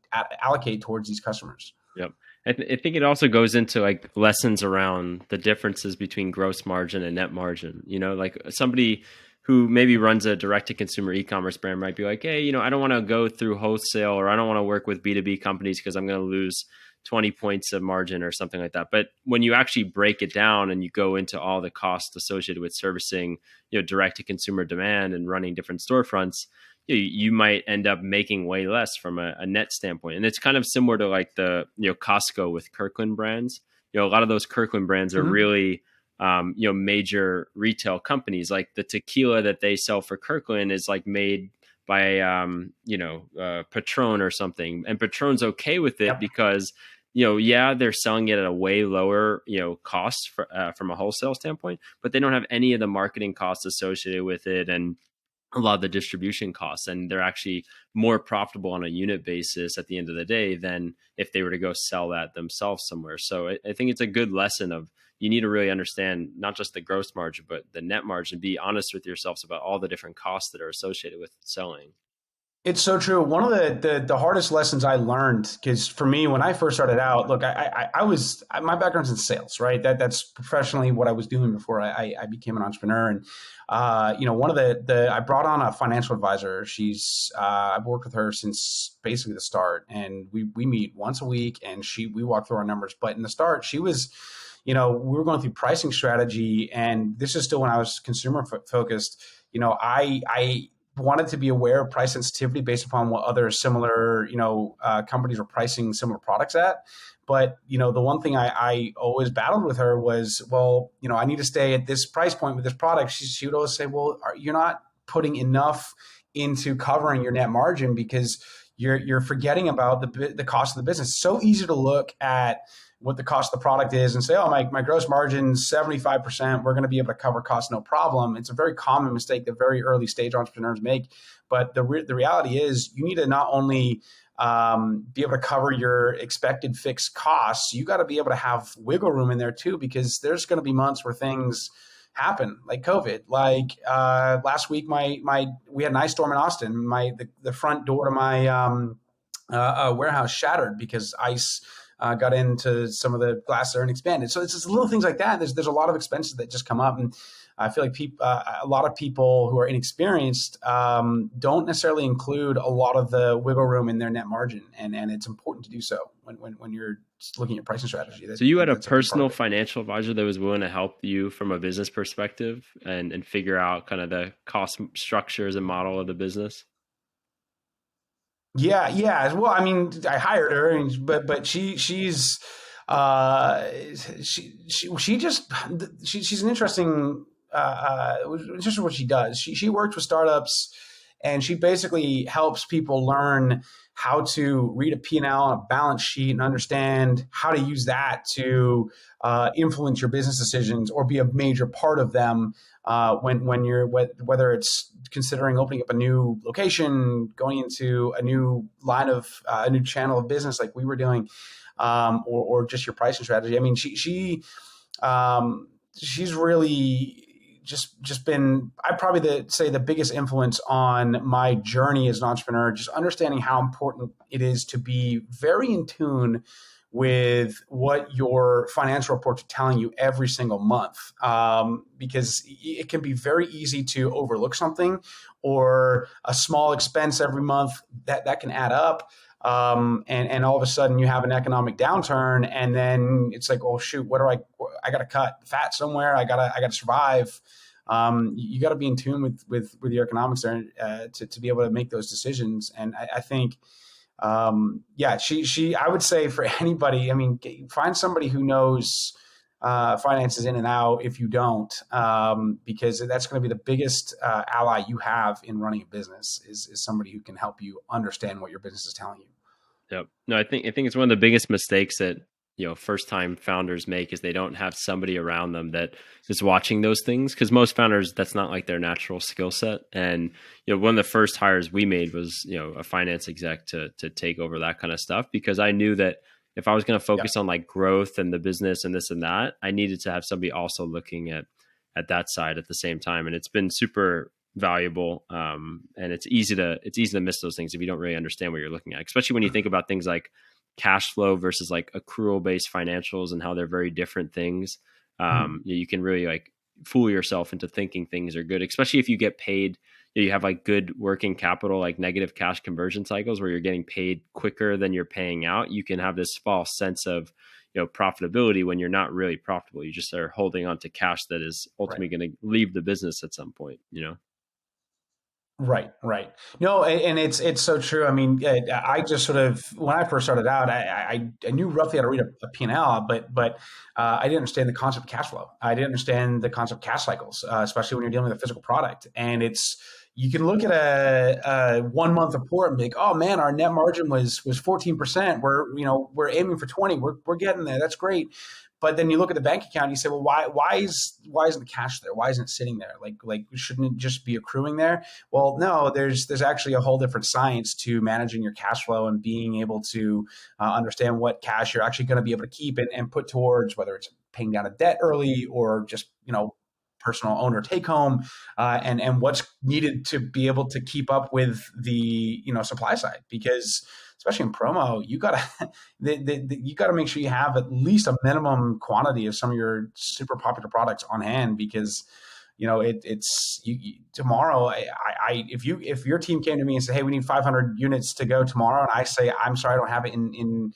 allocate towards these customers. Yep. I think it also goes into like lessons around the differences between gross margin and net margin. Like somebody who maybe runs a direct-to-consumer e-commerce brand might be like, hey, I don't want to go through wholesale, or I don't want to work with B2B companies because I'm going to lose 20 points of margin or something like that. But when you actually break it down and you go into all the costs associated with servicing, direct-to-consumer demand and running different storefronts, you might end up making way less from a net standpoint. And it's kind of similar to like the, Costco with Kirkland brands. A lot of those Kirkland brands are really major retail companies. Like the tequila that they sell for Kirkland is like made by, Patron or something. And Patron's okay with it because, they're selling it at a way lower, cost from a wholesale standpoint, but they don't have any of the marketing costs associated with it and a lot of the distribution costs. And they're actually more profitable on a unit basis at the end of the day than if they were to go sell that themselves somewhere. So I think it's a good lesson of, you need to really understand not just the gross margin, but the net margin. Be honest with yourselves about all the different costs that are associated with selling. It's so true. One of the hardest lessons I learned, because for me, when I first started out, look, my background's in sales, right? That's professionally what I was doing before I became an entrepreneur. And one of I brought on a financial advisor. I've worked with her since basically the start, and we meet once a week, and we walk through our numbers. But in the start, she was, we were going through pricing strategy, and this is still when I was consumer focused. I wanted to be aware of price sensitivity based upon what other similar, companies were pricing similar products at. But, the one thing I always battled with her was, well, I need to stay at this price point with this product. She would always say, well, you're not putting enough into covering your net margin because you're forgetting about the cost of the business. It's so easy to look at what the cost of the product is and say, oh, my gross margin's 75%. We're going to be able to cover costs, no problem. It's a very common mistake that very early stage entrepreneurs make. But the reality is you need to not only be able to cover your expected fixed costs, you got to be able to have wiggle room in there too, because there's going to be months where things happen, like COVID. Like last week, we had an ice storm in Austin. The front door to my warehouse shattered because ice got into some of the glass there and expanded. So it's just little things like that. There's a lot of expenses that just come up, and I feel like a lot of people who are inexperienced don't necessarily include a lot of the wiggle room in their net margin, and it's important to do so when you're looking at pricing strategy. So you had a personal financial advisor that was willing to help you from a business perspective and figure out kind of the cost structures and model of the business? Yeah. Well, I mean, I hired her, and, but uh, she just she's an interesting just what she does. She works with startups, and she basically helps people learn how to read a P&L and a balance sheet and understand how to use that to influence your business decisions or be a major part of them when you're whether it's considering opening up a new location, going into a new line of a new channel of business like we were doing, or just your pricing strategy. I mean, she's really just been I probably say the biggest influence on my journey as an entrepreneur, just understanding how important it is to be very in tune with what your financial reports are telling you every single month, because it can be very easy to overlook something or a small expense every month that can add up, and all of a sudden you have an economic downturn, and then it's like, oh shoot, what do I got to cut fat somewhere, I got to survive. You got to be in tune with your economics there, to be able to make those decisions. And I think, yeah, I would say for anybody, I mean, find somebody who knows finances in and out if you don't, because that's going to be the biggest ally you have in running a business is somebody who can help you understand what your business is telling you. Yep. No, I think it's one of the biggest mistakes that first time founders make is they don't have somebody around them that is watching those things, because most founders, that's not like their natural skill set. And one of the first hires we made was a finance exec to take over that kind of stuff, because I knew that if I was going to Yeah. focus on like growth and the business and this and that, I needed to have somebody also looking at that side at the same time. And it's been super valuable, and it's easy to miss those things if you don't really understand what you're looking at, especially when you think about things like cash flow versus like accrual based financials and how they're very different things. You can really like fool yourself into thinking things are good, especially if you get paid. You have like good working capital, like negative cash conversion cycles where you're getting paid quicker than you're paying out. You can have this false sense of profitability when you're not really profitable. You just are holding on to cash that is Right. ultimately going to leave the business at some point. Right. No, and it's so true. I mean, I just sort of when I first started out, I knew roughly how to read a P&L, but I didn't understand the concept of cash flow. I didn't understand the concept of cash cycles, especially when you're dealing with a physical product. And it's you can look at a 1 month report and be like, oh man, our net margin was 14%. We're aiming for 20. We're getting there. That's great. But then you look at the bank account and you say, well, why isn't the cash there? Why isn't it sitting there? Like shouldn't it just be accruing there? Well, no, there's actually a whole different science to managing your cash flow and being able to understand what cash you're actually going to be able to keep and put towards whether it's paying down a debt early or just personal owner take home, and what's needed to be able to keep up with the supply side, because especially in promo, you gotta you gotta make sure you have at least a minimum quantity of some of your super popular products on hand, because it's tomorrow. If your team came to me and said, hey, we need 500 units to go tomorrow, and I say, I'm sorry, I don't have it in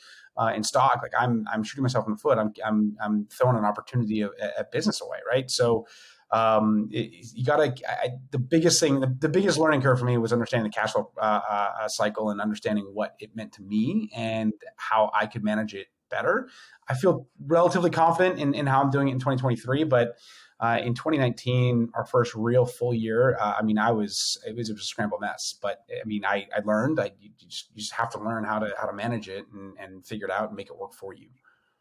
stock, like I'm shooting myself in the foot. I'm throwing an opportunity of a business away, right? So you gotta the biggest thing, the biggest learning curve for me was understanding the cash flow cycle and understanding what it meant to me and how I could manage it better. I feel relatively confident in how I'm doing it in 2023, but in 2019, our first real full year, I mean, it was a scrambled mess. But I mean, I learned. You just have to learn how to manage it and figure it out and make it work for you.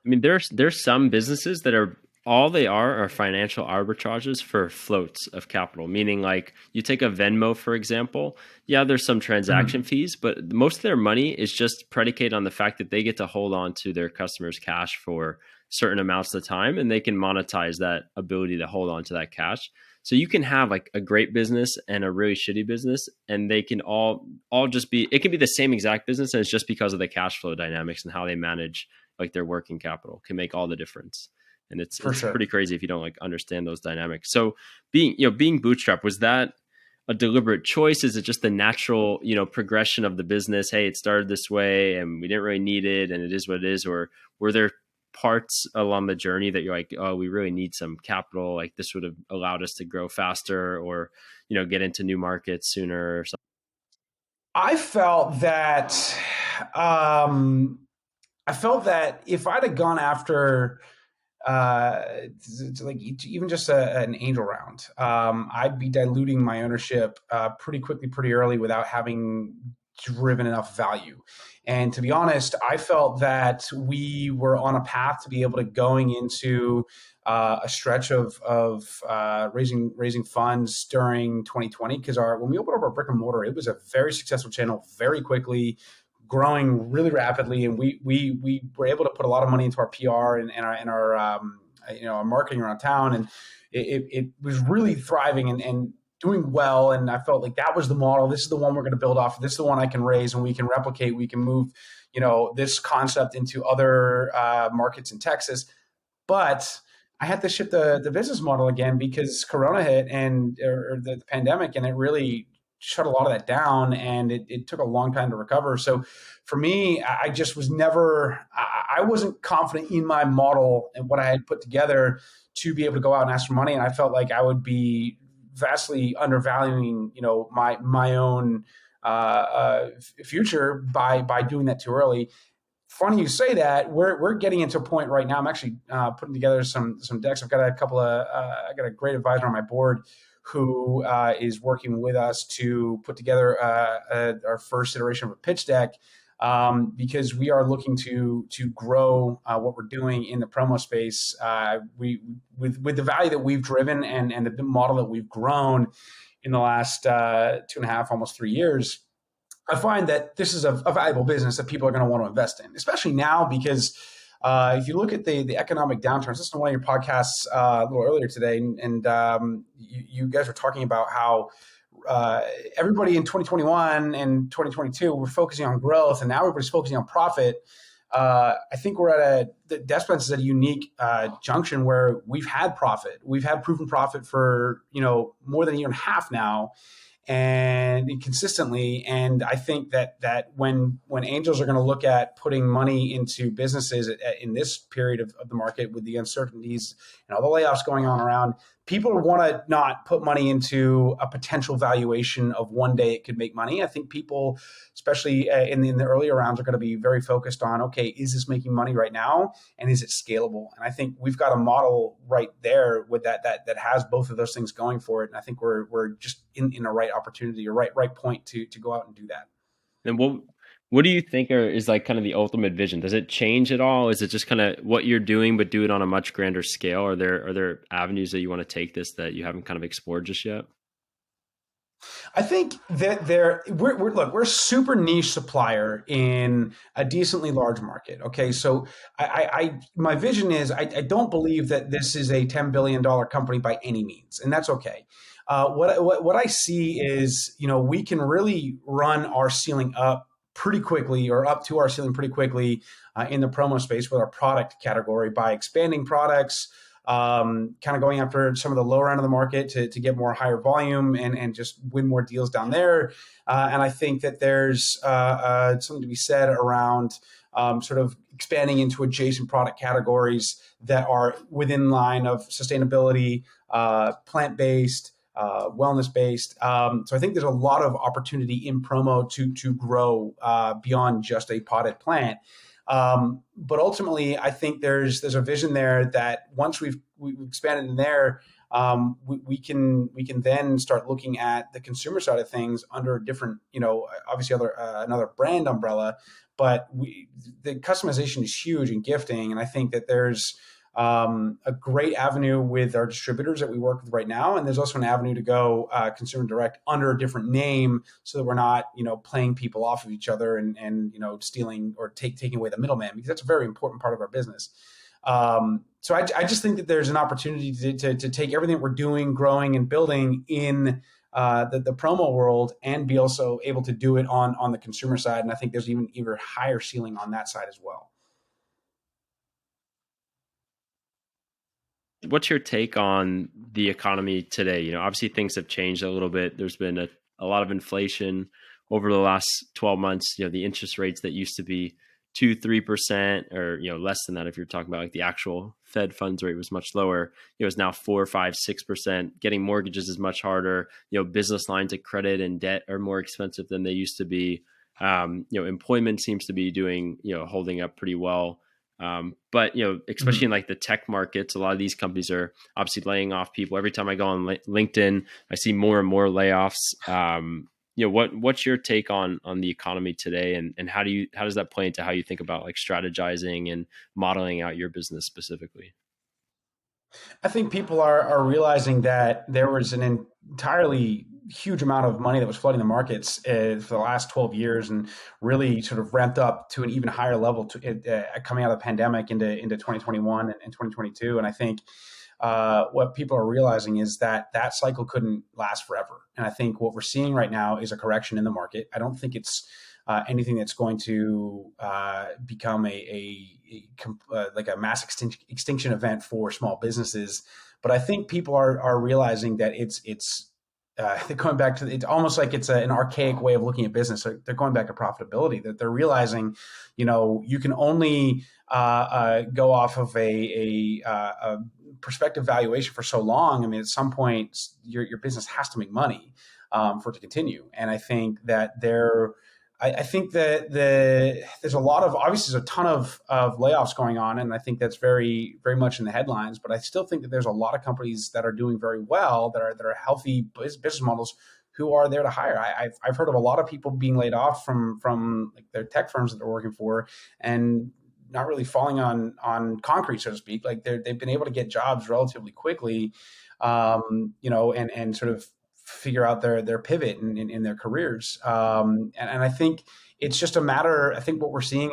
I mean, there's some businesses that are all they are financial arbitrages for floats of capital. Meaning, like you take a Venmo for example. Yeah, there's some transaction Mhm. fees, but most of their money is just predicated on the fact that they get to hold on to their customers' cash for certain amounts of time, and they can monetize that ability to hold on to that cash. So you can have like a great business and a really shitty business, and they can all just be. It can be the same exact business, and it's just because of the cash flow dynamics and how they manage like their working capital can make all the difference. And it's For it's sure. pretty crazy if you don't like understand those dynamics. So being bootstrap, was that a deliberate choice? Is it just the natural progression of the business? Hey, it started this way and we didn't really need it and it is what it is. Or were there parts along the journey that you're like, oh, we really need some capital, like this would have allowed us to grow faster or get into new markets sooner or something? I felt that um, I felt that if I'd have gone after uh, like even just an angel round, I'd be diluting my ownership pretty quickly, pretty early, without having driven enough value. And to be honest, I felt that we were on a path to be able to going into a stretch of raising funds during 2020, because our when we opened up our brick and mortar, it was a very successful channel very quickly, growing really rapidly, and we were able to put a lot of money into our PR and our marketing around town, and it was really thriving and doing well. And I felt like that was the model. This is the one we're going to build off. This is the one I can raise and we can replicate. We can move, this concept into other markets in Texas. But I had to shift the business model again because Corona hit and or the pandemic, and it really shut a lot of that down, and it took a long time to recover. So for me, I just was never, I wasn't confident in my model and what I had put together to be able to go out and ask for money. And I felt like I would be vastly undervaluing, my own future by doing that too early. Funny you say that. We're getting into a point right now. I'm actually putting together some decks. I've got I got a great advisor on my board who is working with us to put together our first iteration of a pitch deck, because we are looking to grow what we're doing in the promo space. We with the value that we've driven and the model that we've grown in the last 2.5, almost 3 years. I find that this is a valuable business that people are going to want to invest in, especially now because if you look at the economic downturns, listen to one of your podcasts a little earlier today, and you guys were talking about how everybody in 2021 and 2022 were focusing on growth, and now everybody's focusing on profit. I think we're at Desk Plants is at a unique junction where we've had profit. We've had proven profit for more than a year and a half now, and consistently. And I think that when angels are going to look at putting money into businesses in this period of the market with the uncertainties and all the layoffs going on around, people want to not put money into a potential valuation of one day it could make money. I think people, especially in the earlier rounds, are going to be very focused on, okay, is this making money right now, and is it scalable? And I think we've got a model right there with that has both of those things going for it. And I think we're just in a right opportunity or right point to go out and do that. And what do you think is like kind of the ultimate vision? Does it change at all? Is it just kind of what you're doing, but do it on a much grander scale? Are there avenues that you want to take this that you haven't kind of explored just yet? I think that we're a super niche supplier in a decently large market. Okay, so my vision is I don't believe that this is a $10 billion company by any means, and that's okay. What I see is we can really run our ceiling up pretty quickly, or up to our ceiling pretty quickly, in the promo space with our product category by expanding products, kind of going after some of the lower end of the market to get more higher volume and just win more deals down there. And I think that there's something to be said around sort of expanding into adjacent product categories that are within line of sustainability, plant-based, wellness-based. So I think there's a lot of opportunity in promo to grow beyond just a potted plant. But ultimately, I think there's a vision there that once we've expanded in there, we can then start looking at the consumer side of things under a different, obviously another brand umbrella. But the customization is huge in gifting, and I think that there's a great avenue with our distributors that we work with right now, and there's also an avenue to go consumer direct under a different name, so that we're not playing people off of each other and stealing or taking away the middleman, because that's a very important part of our business. So I just think that there's an opportunity to take everything that we're doing, growing and building in the promo world, and be also able to do it on the consumer side. And I think there's even higher ceiling on that side as well. What's your take on the economy today? Obviously things have changed a little bit. There's been a lot of inflation over the last 12 months. The interest rates that used to be 2-3%, or less than that if you're talking about like the actual Fed funds rate was much lower. It's now 4, 5, 6%. Getting mortgages is much harder. Business lines of credit and debt are more expensive than they used to be. Employment seems to be doing holding up pretty well. But especially in like the tech markets, a lot of these companies are obviously laying off people. Every time I go on LinkedIn, I see more and more layoffs. What's your take on the economy today, and how does that play into how you think about like strategizing and modeling out your business specifically? I think people are realizing that there was an entirely huge amount of money that was flooding the markets for the last 12 years, and really sort of ramped up to an even higher level coming out of the pandemic into 2021 and 2022. And I think what people are realizing is that that cycle couldn't last forever. And I think what we're seeing right now is a correction in the market. I don't think it's anything that's going to become like a mass extinction event for small businesses. But I think people are realizing that it's they're going back to, it's almost like it's an archaic way of looking at business. So they're going back to profitability, that they're realizing, you can only go off of a prospective valuation for so long. I mean, at some point your business has to make money for it to continue. And I think that I think that there's a lot of, obviously there's a ton of layoffs going on, and I think that's very, very much in the headlines. But I still think that there's a lot of companies that are doing very well, that are healthy business models, who are there to hire. I've heard of a lot of people being laid off from like their tech firms that they're working for, and not really falling on concrete, so to speak. Like they've been able to get jobs relatively quickly, and sort of figure out their pivot in their careers. And I think it's just a matter, I think what we're seeing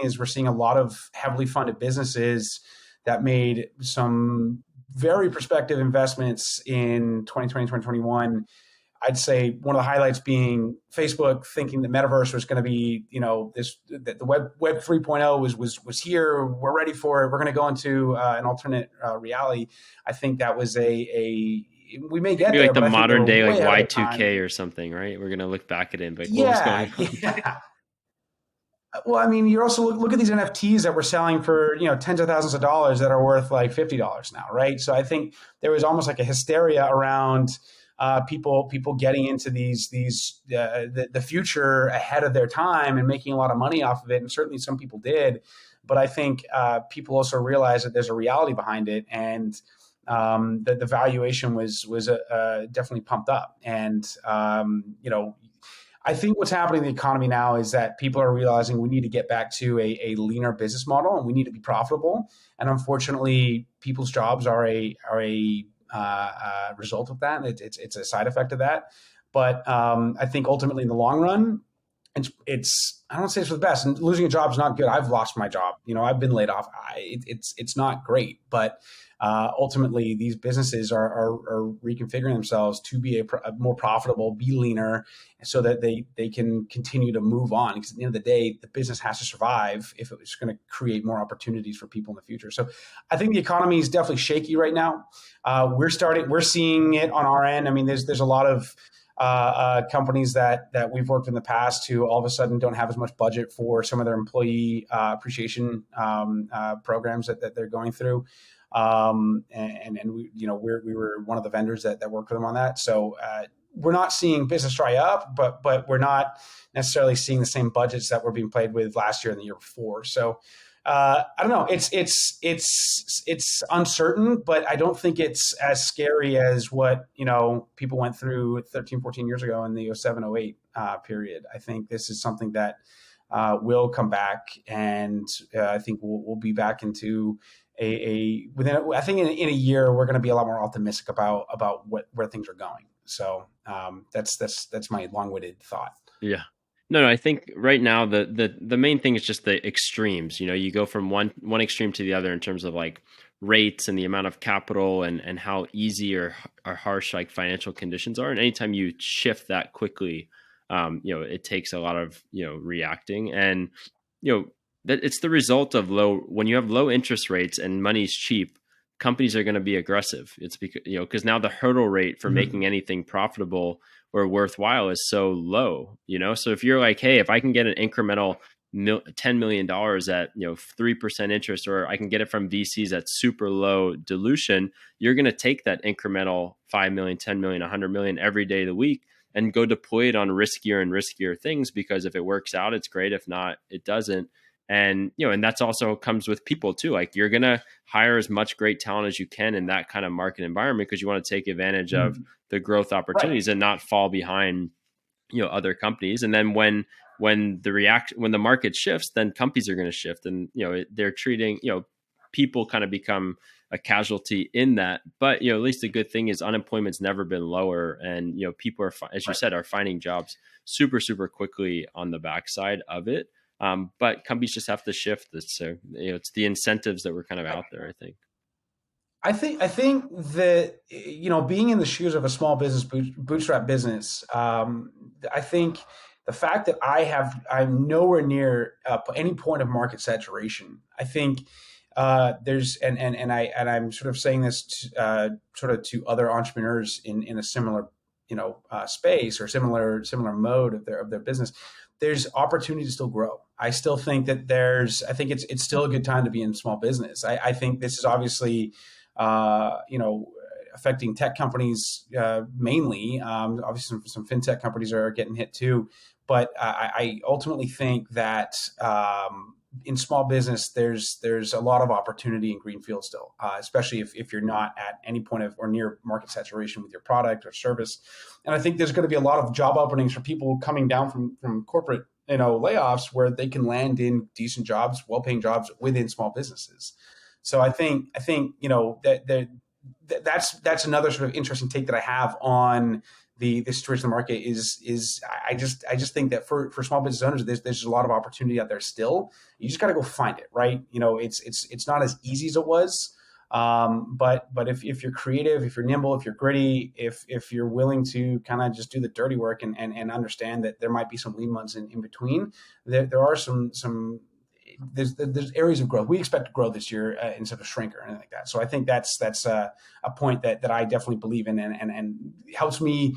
a lot of heavily funded businesses that made some very prospective investments in 2020, 2021. I'd say one of the highlights being Facebook thinking the metaverse was going to be, the web 3.0 was here. We're ready for it. We're going to go into an alternate reality. I think that was we may get Maybe there, like the but I think modern day like Y2K Y2K or something, right? We're gonna look back at it and be like, what was Yeah, going on? yeah. Well, I mean, you're also look at these NFTs that we're selling for tens of thousands of dollars that are worth like $50 now, right? So I think there was almost like a hysteria around people getting into the future ahead of their time and making a lot of money off of it, and certainly some people did. But I think people also realize that there's a reality behind it, and the valuation was definitely pumped up. And I think what's happening in the economy now is that people are realizing we need to get back to a leaner business model, and we need to be profitable. And unfortunately, people's jobs are a result of that. It's a side effect of that. But I think ultimately in the long run, it's I don't say it's for the best. And losing a job is not good. I've lost my job. I've been laid off. It's not great. But ultimately, these businesses are reconfiguring themselves to be a more profitable, be leaner, so that they can continue to move on. Because at the end of the day, the business has to survive if it's going to create more opportunities for people in the future. So I think the economy is definitely shaky right now. We're seeing it on our end. I mean, there's a lot of companies that we've worked in the past who all of a sudden don't have as much budget for some of their employee appreciation programs that they're going through. And we were one of the vendors that worked with them on that. So we're not seeing business dry up, but we're not necessarily seeing the same budgets that were being played with last year and the year before. So I don't know. It's uncertain, but I don't think it's as scary as what people went through 13, 14 years ago in the 07, 08 period. I think this is something that will come back, and I think we'll be back into I think in a year we're going to be a lot more optimistic about where things are going. So that's my long-winded thought. Yeah. No, I think right now the main thing is just the extremes. You go from one extreme to the other in terms of like rates and the amount of capital and how easy or harsh like financial conditions are. And anytime you shift that quickly, it takes a lot of reacting. And that it's the result of when you have low interest rates and money's cheap, companies are going to be aggressive. It's because now the hurdle rate for making anything profitable or worthwhile is so low. So if you're like, hey, if I can get an incremental $10 million at 3% interest, or I can get it from VCs at super low dilution, you're going to take that incremental 5 million, 10 million, 100 million every day of the week and go deploy it on riskier and riskier things, because if it works out, it's great. If not, it doesn't. And and that's also comes with people too. Like, you're going to hire as much great talent as you can in that kind of market environment, because you want to take advantage of the growth Right. opportunities and not fall behind other companies. And then when the market shifts, then companies are going to shift, and they're treating people kind of become a casualty in that. But at least the good thing is unemployment's never been lower, and people are, as you said, are finding jobs super quickly on the backside of it. But companies just have to shift this. So it's the incentives that were kind of out there, I think. I think that being in the shoes of a small business, bootstrap business, I think the fact that I'm nowhere near any point of market saturation. I think there's I'm sort of saying this sort of to other entrepreneurs in a similar space, or similar mode of their business. There's opportunity to still grow. I still think that I think it's still a good time to be in small business. I think this is obviously affecting tech companies mainly. Obviously, some fintech companies are getting hit too. But I ultimately think that in small business, there's a lot of opportunity in greenfield still, especially if you're not at any point of or near market saturation with your product or service. And I think there's going to be a lot of job openings for people coming down from corporate layoffs, where they can land in decent jobs, well-paying jobs within small businesses. So I think that's another sort of interesting take that I have on the situation of the market is I just think that for small business owners, there's a lot of opportunity out there still. You just got to go find it, right? It's not as easy as it was. But if you're creative, if you're nimble, if you're gritty, if you're willing to kind of just do the dirty work and understand that there might be some lean months in between, there are some there's areas of growth. We expect to grow this year instead of shrink or anything like that. So I think that's a point that I definitely believe in, and helps me,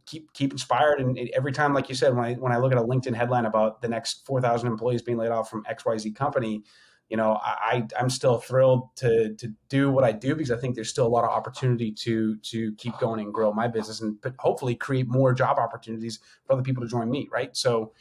keep inspired. And every time, like you said, when I look at a LinkedIn headline about the next 4,000 employees being laid off from XYZ company, I'm still thrilled to do what I do, because I think there's still a lot of opportunity to keep going and grow my business, and hopefully create more job opportunities for other people to join me. Right. So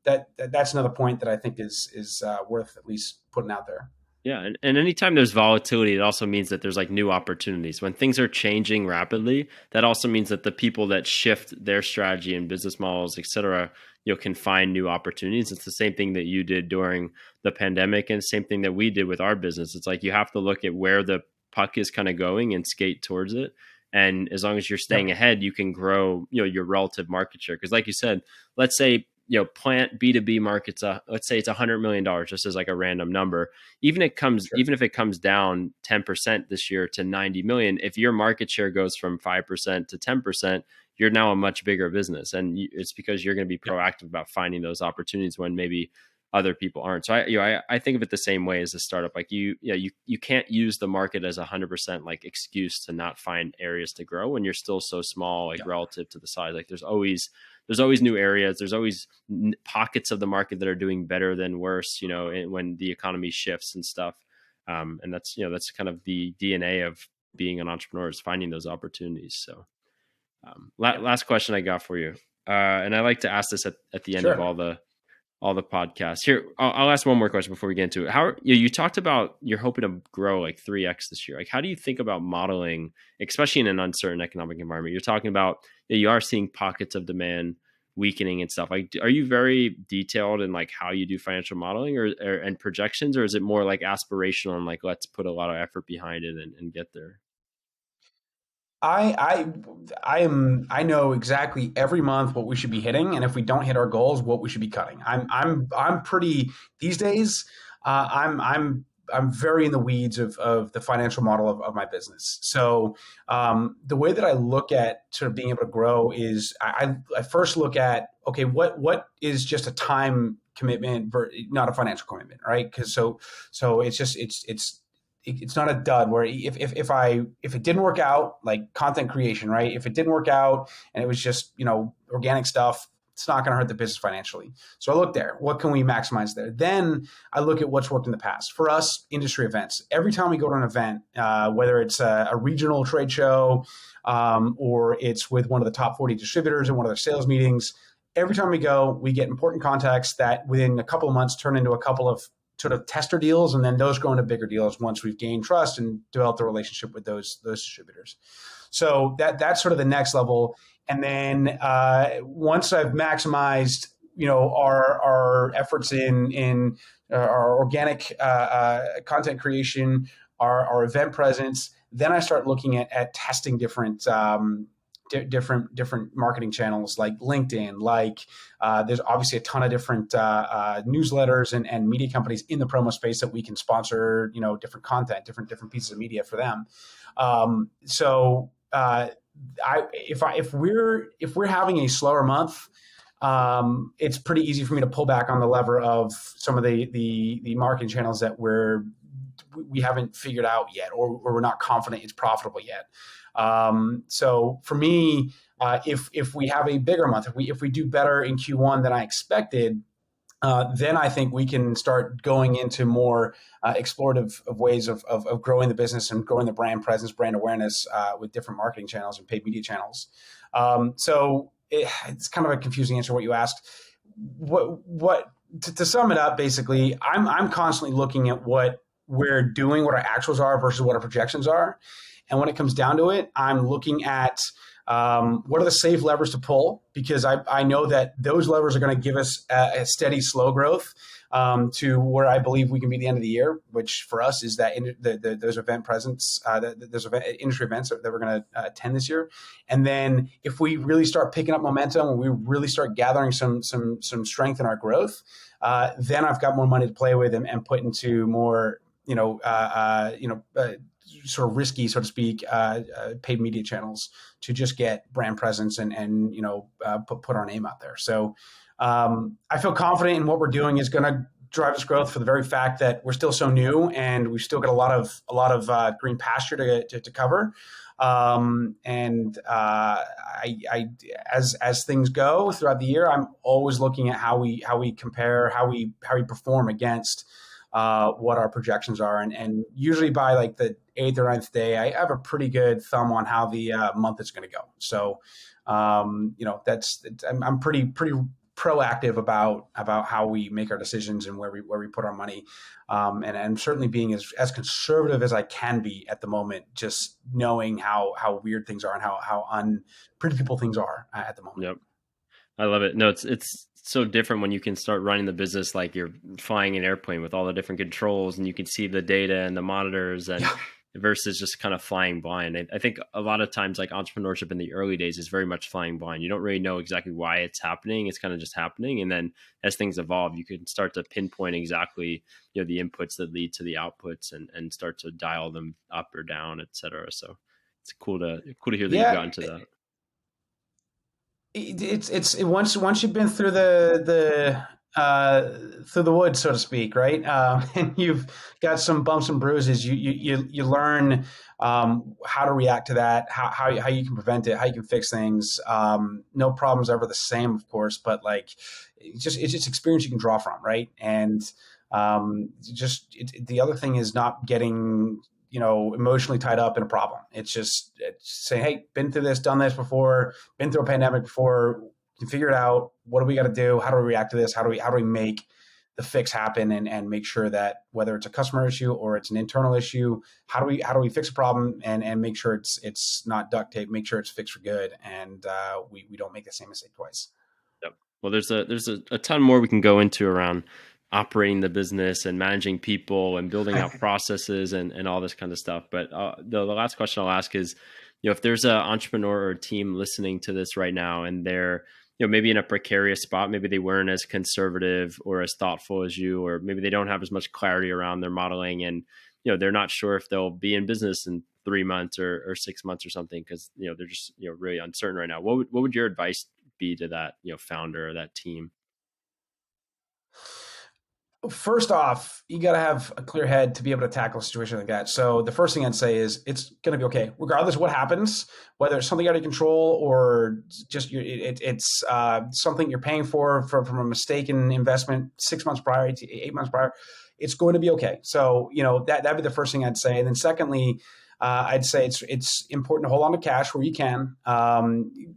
that's another point that I think is worth at least putting out there. Yeah, and anytime there's volatility, it also means that there's like new opportunities. When things are changing rapidly, that also means that the people that shift their strategy and business models, et cetera, can find new opportunities. It's the same thing that you did during the pandemic, and same thing that we did with our business. It's like you have to look at where the puck is kind of going and skate towards it. And as long as you're staying Yep. ahead, you can grow, your relative market share. Because like you said, let's say plant B2B markets, let's say it's $100 million, just as like a random number. Even Sure. if it comes down 10% this year to 90 million, if your market share goes from 5% to 10%, you're now a much bigger business. And it's because you're going to be Yep. proactive about finding those opportunities when maybe other people aren't. So I think of it the same way as a startup. Like you can't use the market as 100% like excuse to not find areas to grow when you're still so small, like Yep. relative to the size. Like there's always new areas. There's always pockets of the market that are doing better than worse, when the economy shifts and stuff. And that's kind of the DNA of being an entrepreneur, is finding those opportunities. So Yep. last question I got for you. And I like to ask this at the end of Sure. all the podcasts. Here, I'll ask one more question before we get into it. How you talked about you're hoping to grow like 3x this year. Like, how do you think about modeling, especially in an uncertain economic environment? You're talking about you are seeing pockets of demand weakening and stuff. Like, are you very detailed in like how you do financial modeling or and projections, or is it more like aspirational and like let's put a lot of effort behind it and get there? I I know exactly every month what we should be hitting, and if we don't hit our goals, what we should be cutting. I'm pretty these days. I'm very in the weeds of the financial model of my business. So the way that I look at sort of being able to grow is I first look at, okay, what is just a time commitment, not a financial commitment, right? Because so it's not a dud where if it didn't work out, like content creation, right? If it didn't work out and it was just organic stuff, it's not going to hurt the business financially. So I look there. What can we maximize there? Then I look at what's worked in the past. For us, industry events. Every time we go to an event, whether it's a regional trade show or it's with one of the top 40 distributors in one of their sales meetings, every time we go, we get important contacts that within a couple of months turn into a couple of sort of tester deals, and then those grow into bigger deals once we've gained trust and developed a relationship with those distributors. So that's sort of the next level. And then once I've maximized, our efforts in our organic content creation, our event presence, then I start looking at testing different marketing channels like LinkedIn, like there's obviously a ton of different newsletters and media companies in the promo space that we can sponsor, different content, different pieces of media for them. If we're having a slower month, it's pretty easy for me to pull back on the lever of some of the marketing channels that we haven't figured out yet, or we're not confident it's profitable yet. So for me, if we have a bigger month, if we do better in Q1 than I expected, then I think we can start going into more explorative of ways of growing the business and growing the brand presence, brand awareness with different marketing channels and paid media channels. So it's kind of a confusing answer what you asked. To sum it up, basically, I'm constantly looking at what we're doing, what our actuals are versus what our projections are. And when it comes down to it, I'm looking at what are the safe levers to pull, because I know that those levers are going to give us a steady, slow growth to where I believe we can be at the end of the year, which for us is that those event presence, those industry events that we're going to attend this year. And then if we really start picking up momentum and we really start gathering some strength in our growth, then I've got more money to play with and put into more, sort of risky, so to speak, paid media channels to just get brand presence and put our name out there. So I feel confident in what we're doing is going to drive us growth for the very fact that we're still so new and we've still got a lot of green pasture to cover. As things go throughout the year, I'm always looking at how we compare, how we perform against what our projections are, and usually by like the 8th or 9th day, I have a pretty good thumb on how the month is going to go. So, I'm pretty proactive about how we make our decisions and where we put our money, and I'm certainly being as conservative as I can be at the moment, just knowing how weird things are and how unpredictable things are at the moment. Yep. I love it. No, it's so different when you can start running the business like you're flying an airplane with all the different controls and you can see the data and the monitors and versus just kind of flying blind. I think a lot of times like entrepreneurship in the early days is very much flying blind. You don't really know exactly why it's happening. It's kind of just happening. And then as things evolve, you can start to pinpoint exactly, the inputs that lead to the outputs and start to dial them up or down, et cetera. So it's cool to hear that you've gotten to that. It's once you've been through through the woods, so to speak, right? And you've got some bumps and bruises. You learn how to react to that, how you can prevent it, how you can fix things. No problem's ever the same, of course, but like it's just experience you can draw from, right? And the other thing is not getting emotionally tied up in a problem. It's saying, hey, been through this, done this before, been through a pandemic before, can figure it out. What do we got to do? How do we react to this? How do we make the fix happen and make sure that whether it's a customer issue or it's an internal issue, how do we fix a problem and make sure it's not duct tape, make sure it's fixed for good. And we don't make the same mistake twice. Yep. Well, there's a ton more we can go into around operating the business and managing people and building out processes and all this kind of stuff. But the last question I'll ask is, if there's an entrepreneur or a team listening to this right now and they're, maybe in a precarious spot, maybe they weren't as conservative or as thoughtful as you, or maybe they don't have as much clarity around their modeling and, they're not sure if they'll be in business in 3 months or 6 months or something, because, they're just, really uncertain right now. What would your advice be to that, founder or that team? First off, you got to have a clear head to be able to tackle a situation like that. So the first thing I'd say is it's going to be okay, regardless of what happens, whether it's something out of control or just it's something you're paying for from a mistaken investment 6 months prior, 8 months prior. It's going to be okay. So that'd be the first thing I'd say. And then secondly, I'd say it's important to hold on to cash where you can.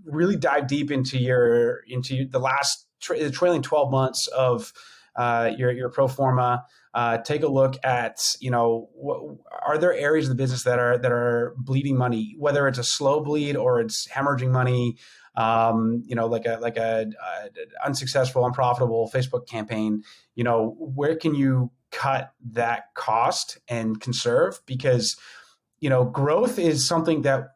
Really dive deep into the last trailing 12 months of your pro forma. Take a look at are there areas of the business that are bleeding money, whether it's a slow bleed or it's hemorrhaging money. Like a unsuccessful, unprofitable Facebook campaign. Where can you cut that cost and conserve? Because growth is something that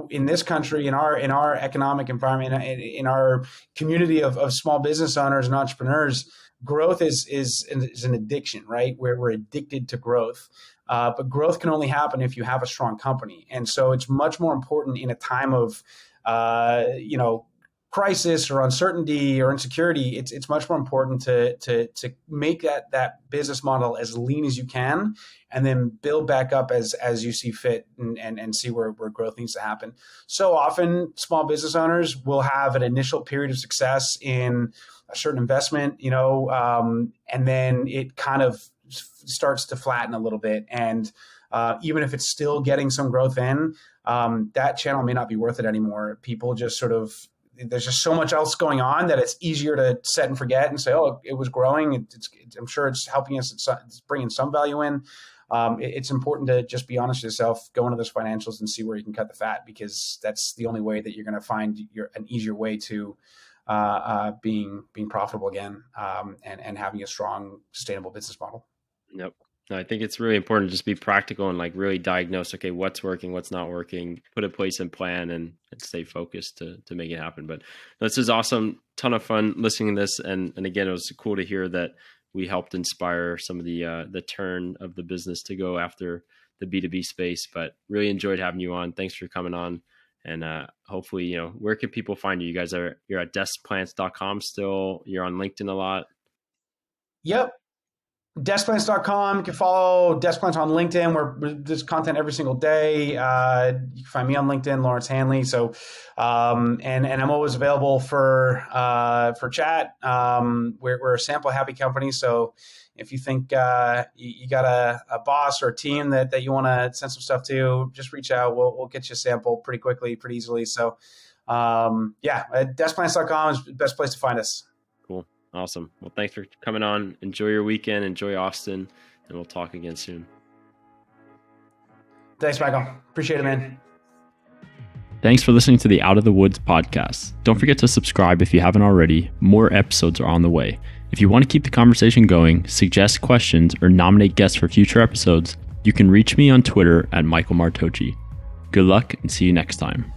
in this country, in our economic environment, in our community of small business owners and entrepreneurs, growth is an addiction, right? Where we're addicted to growth. But growth can only happen if you have a strong company. And so it's much more important in a time of, crisis or uncertainty or insecurity. It's much more important to make that business model as lean as you can, and then build back up as you see fit and see where growth needs to happen. So often small business owners will have an initial period of success in a certain investment, and then it kind of starts to flatten a little bit. And even if it's still getting some growth in, that channel may not be worth it anymore. People just there's just so much else going on that it's easier to set and forget and say, oh, it was growing. I'm sure it's helping us. It's bringing some value in. It's important to just be honest with yourself, go into those financials and see where you can cut the fat, because that's the only way that you're going to find an easier way to being profitable again, and having a strong, sustainable business model. Yep. No, I think it's really important to just be practical and like really diagnose, okay, what's working, what's not working, put in place and plan and stay focused to make it happen. But this is awesome. Ton of fun listening to this. And again, it was cool to hear that we helped inspire some of the turn of the business to go after the B2B space, but really enjoyed having you on. Thanks for coming on. And hopefully, where can people find you? You guys you're at deskplants.com still. You're on LinkedIn a lot. Yep. Deskplants.com. You can follow Deskplants on LinkedIn, where there's content every single day. You can find me on LinkedIn, Lawrence Hanley. So, and I'm always available for chat. We're a sample happy company. So if you think you got a boss or a team that you want to send some stuff to, just reach out. We'll get you a sample pretty quickly, pretty easily. So, deskplants.com is the best place to find us. Cool. Awesome. Well, thanks for coming on. Enjoy your weekend. Enjoy Austin, and we'll talk again soon. Thanks, Michael. Appreciate it, man. Thanks for listening to the Out of the Woods podcast. Don't forget to subscribe if you haven't already. More episodes are on the way. If you want to keep the conversation going, suggest questions, or nominate guests for future episodes, you can reach me on Twitter at Michael Martocci. Good luck and see you next time.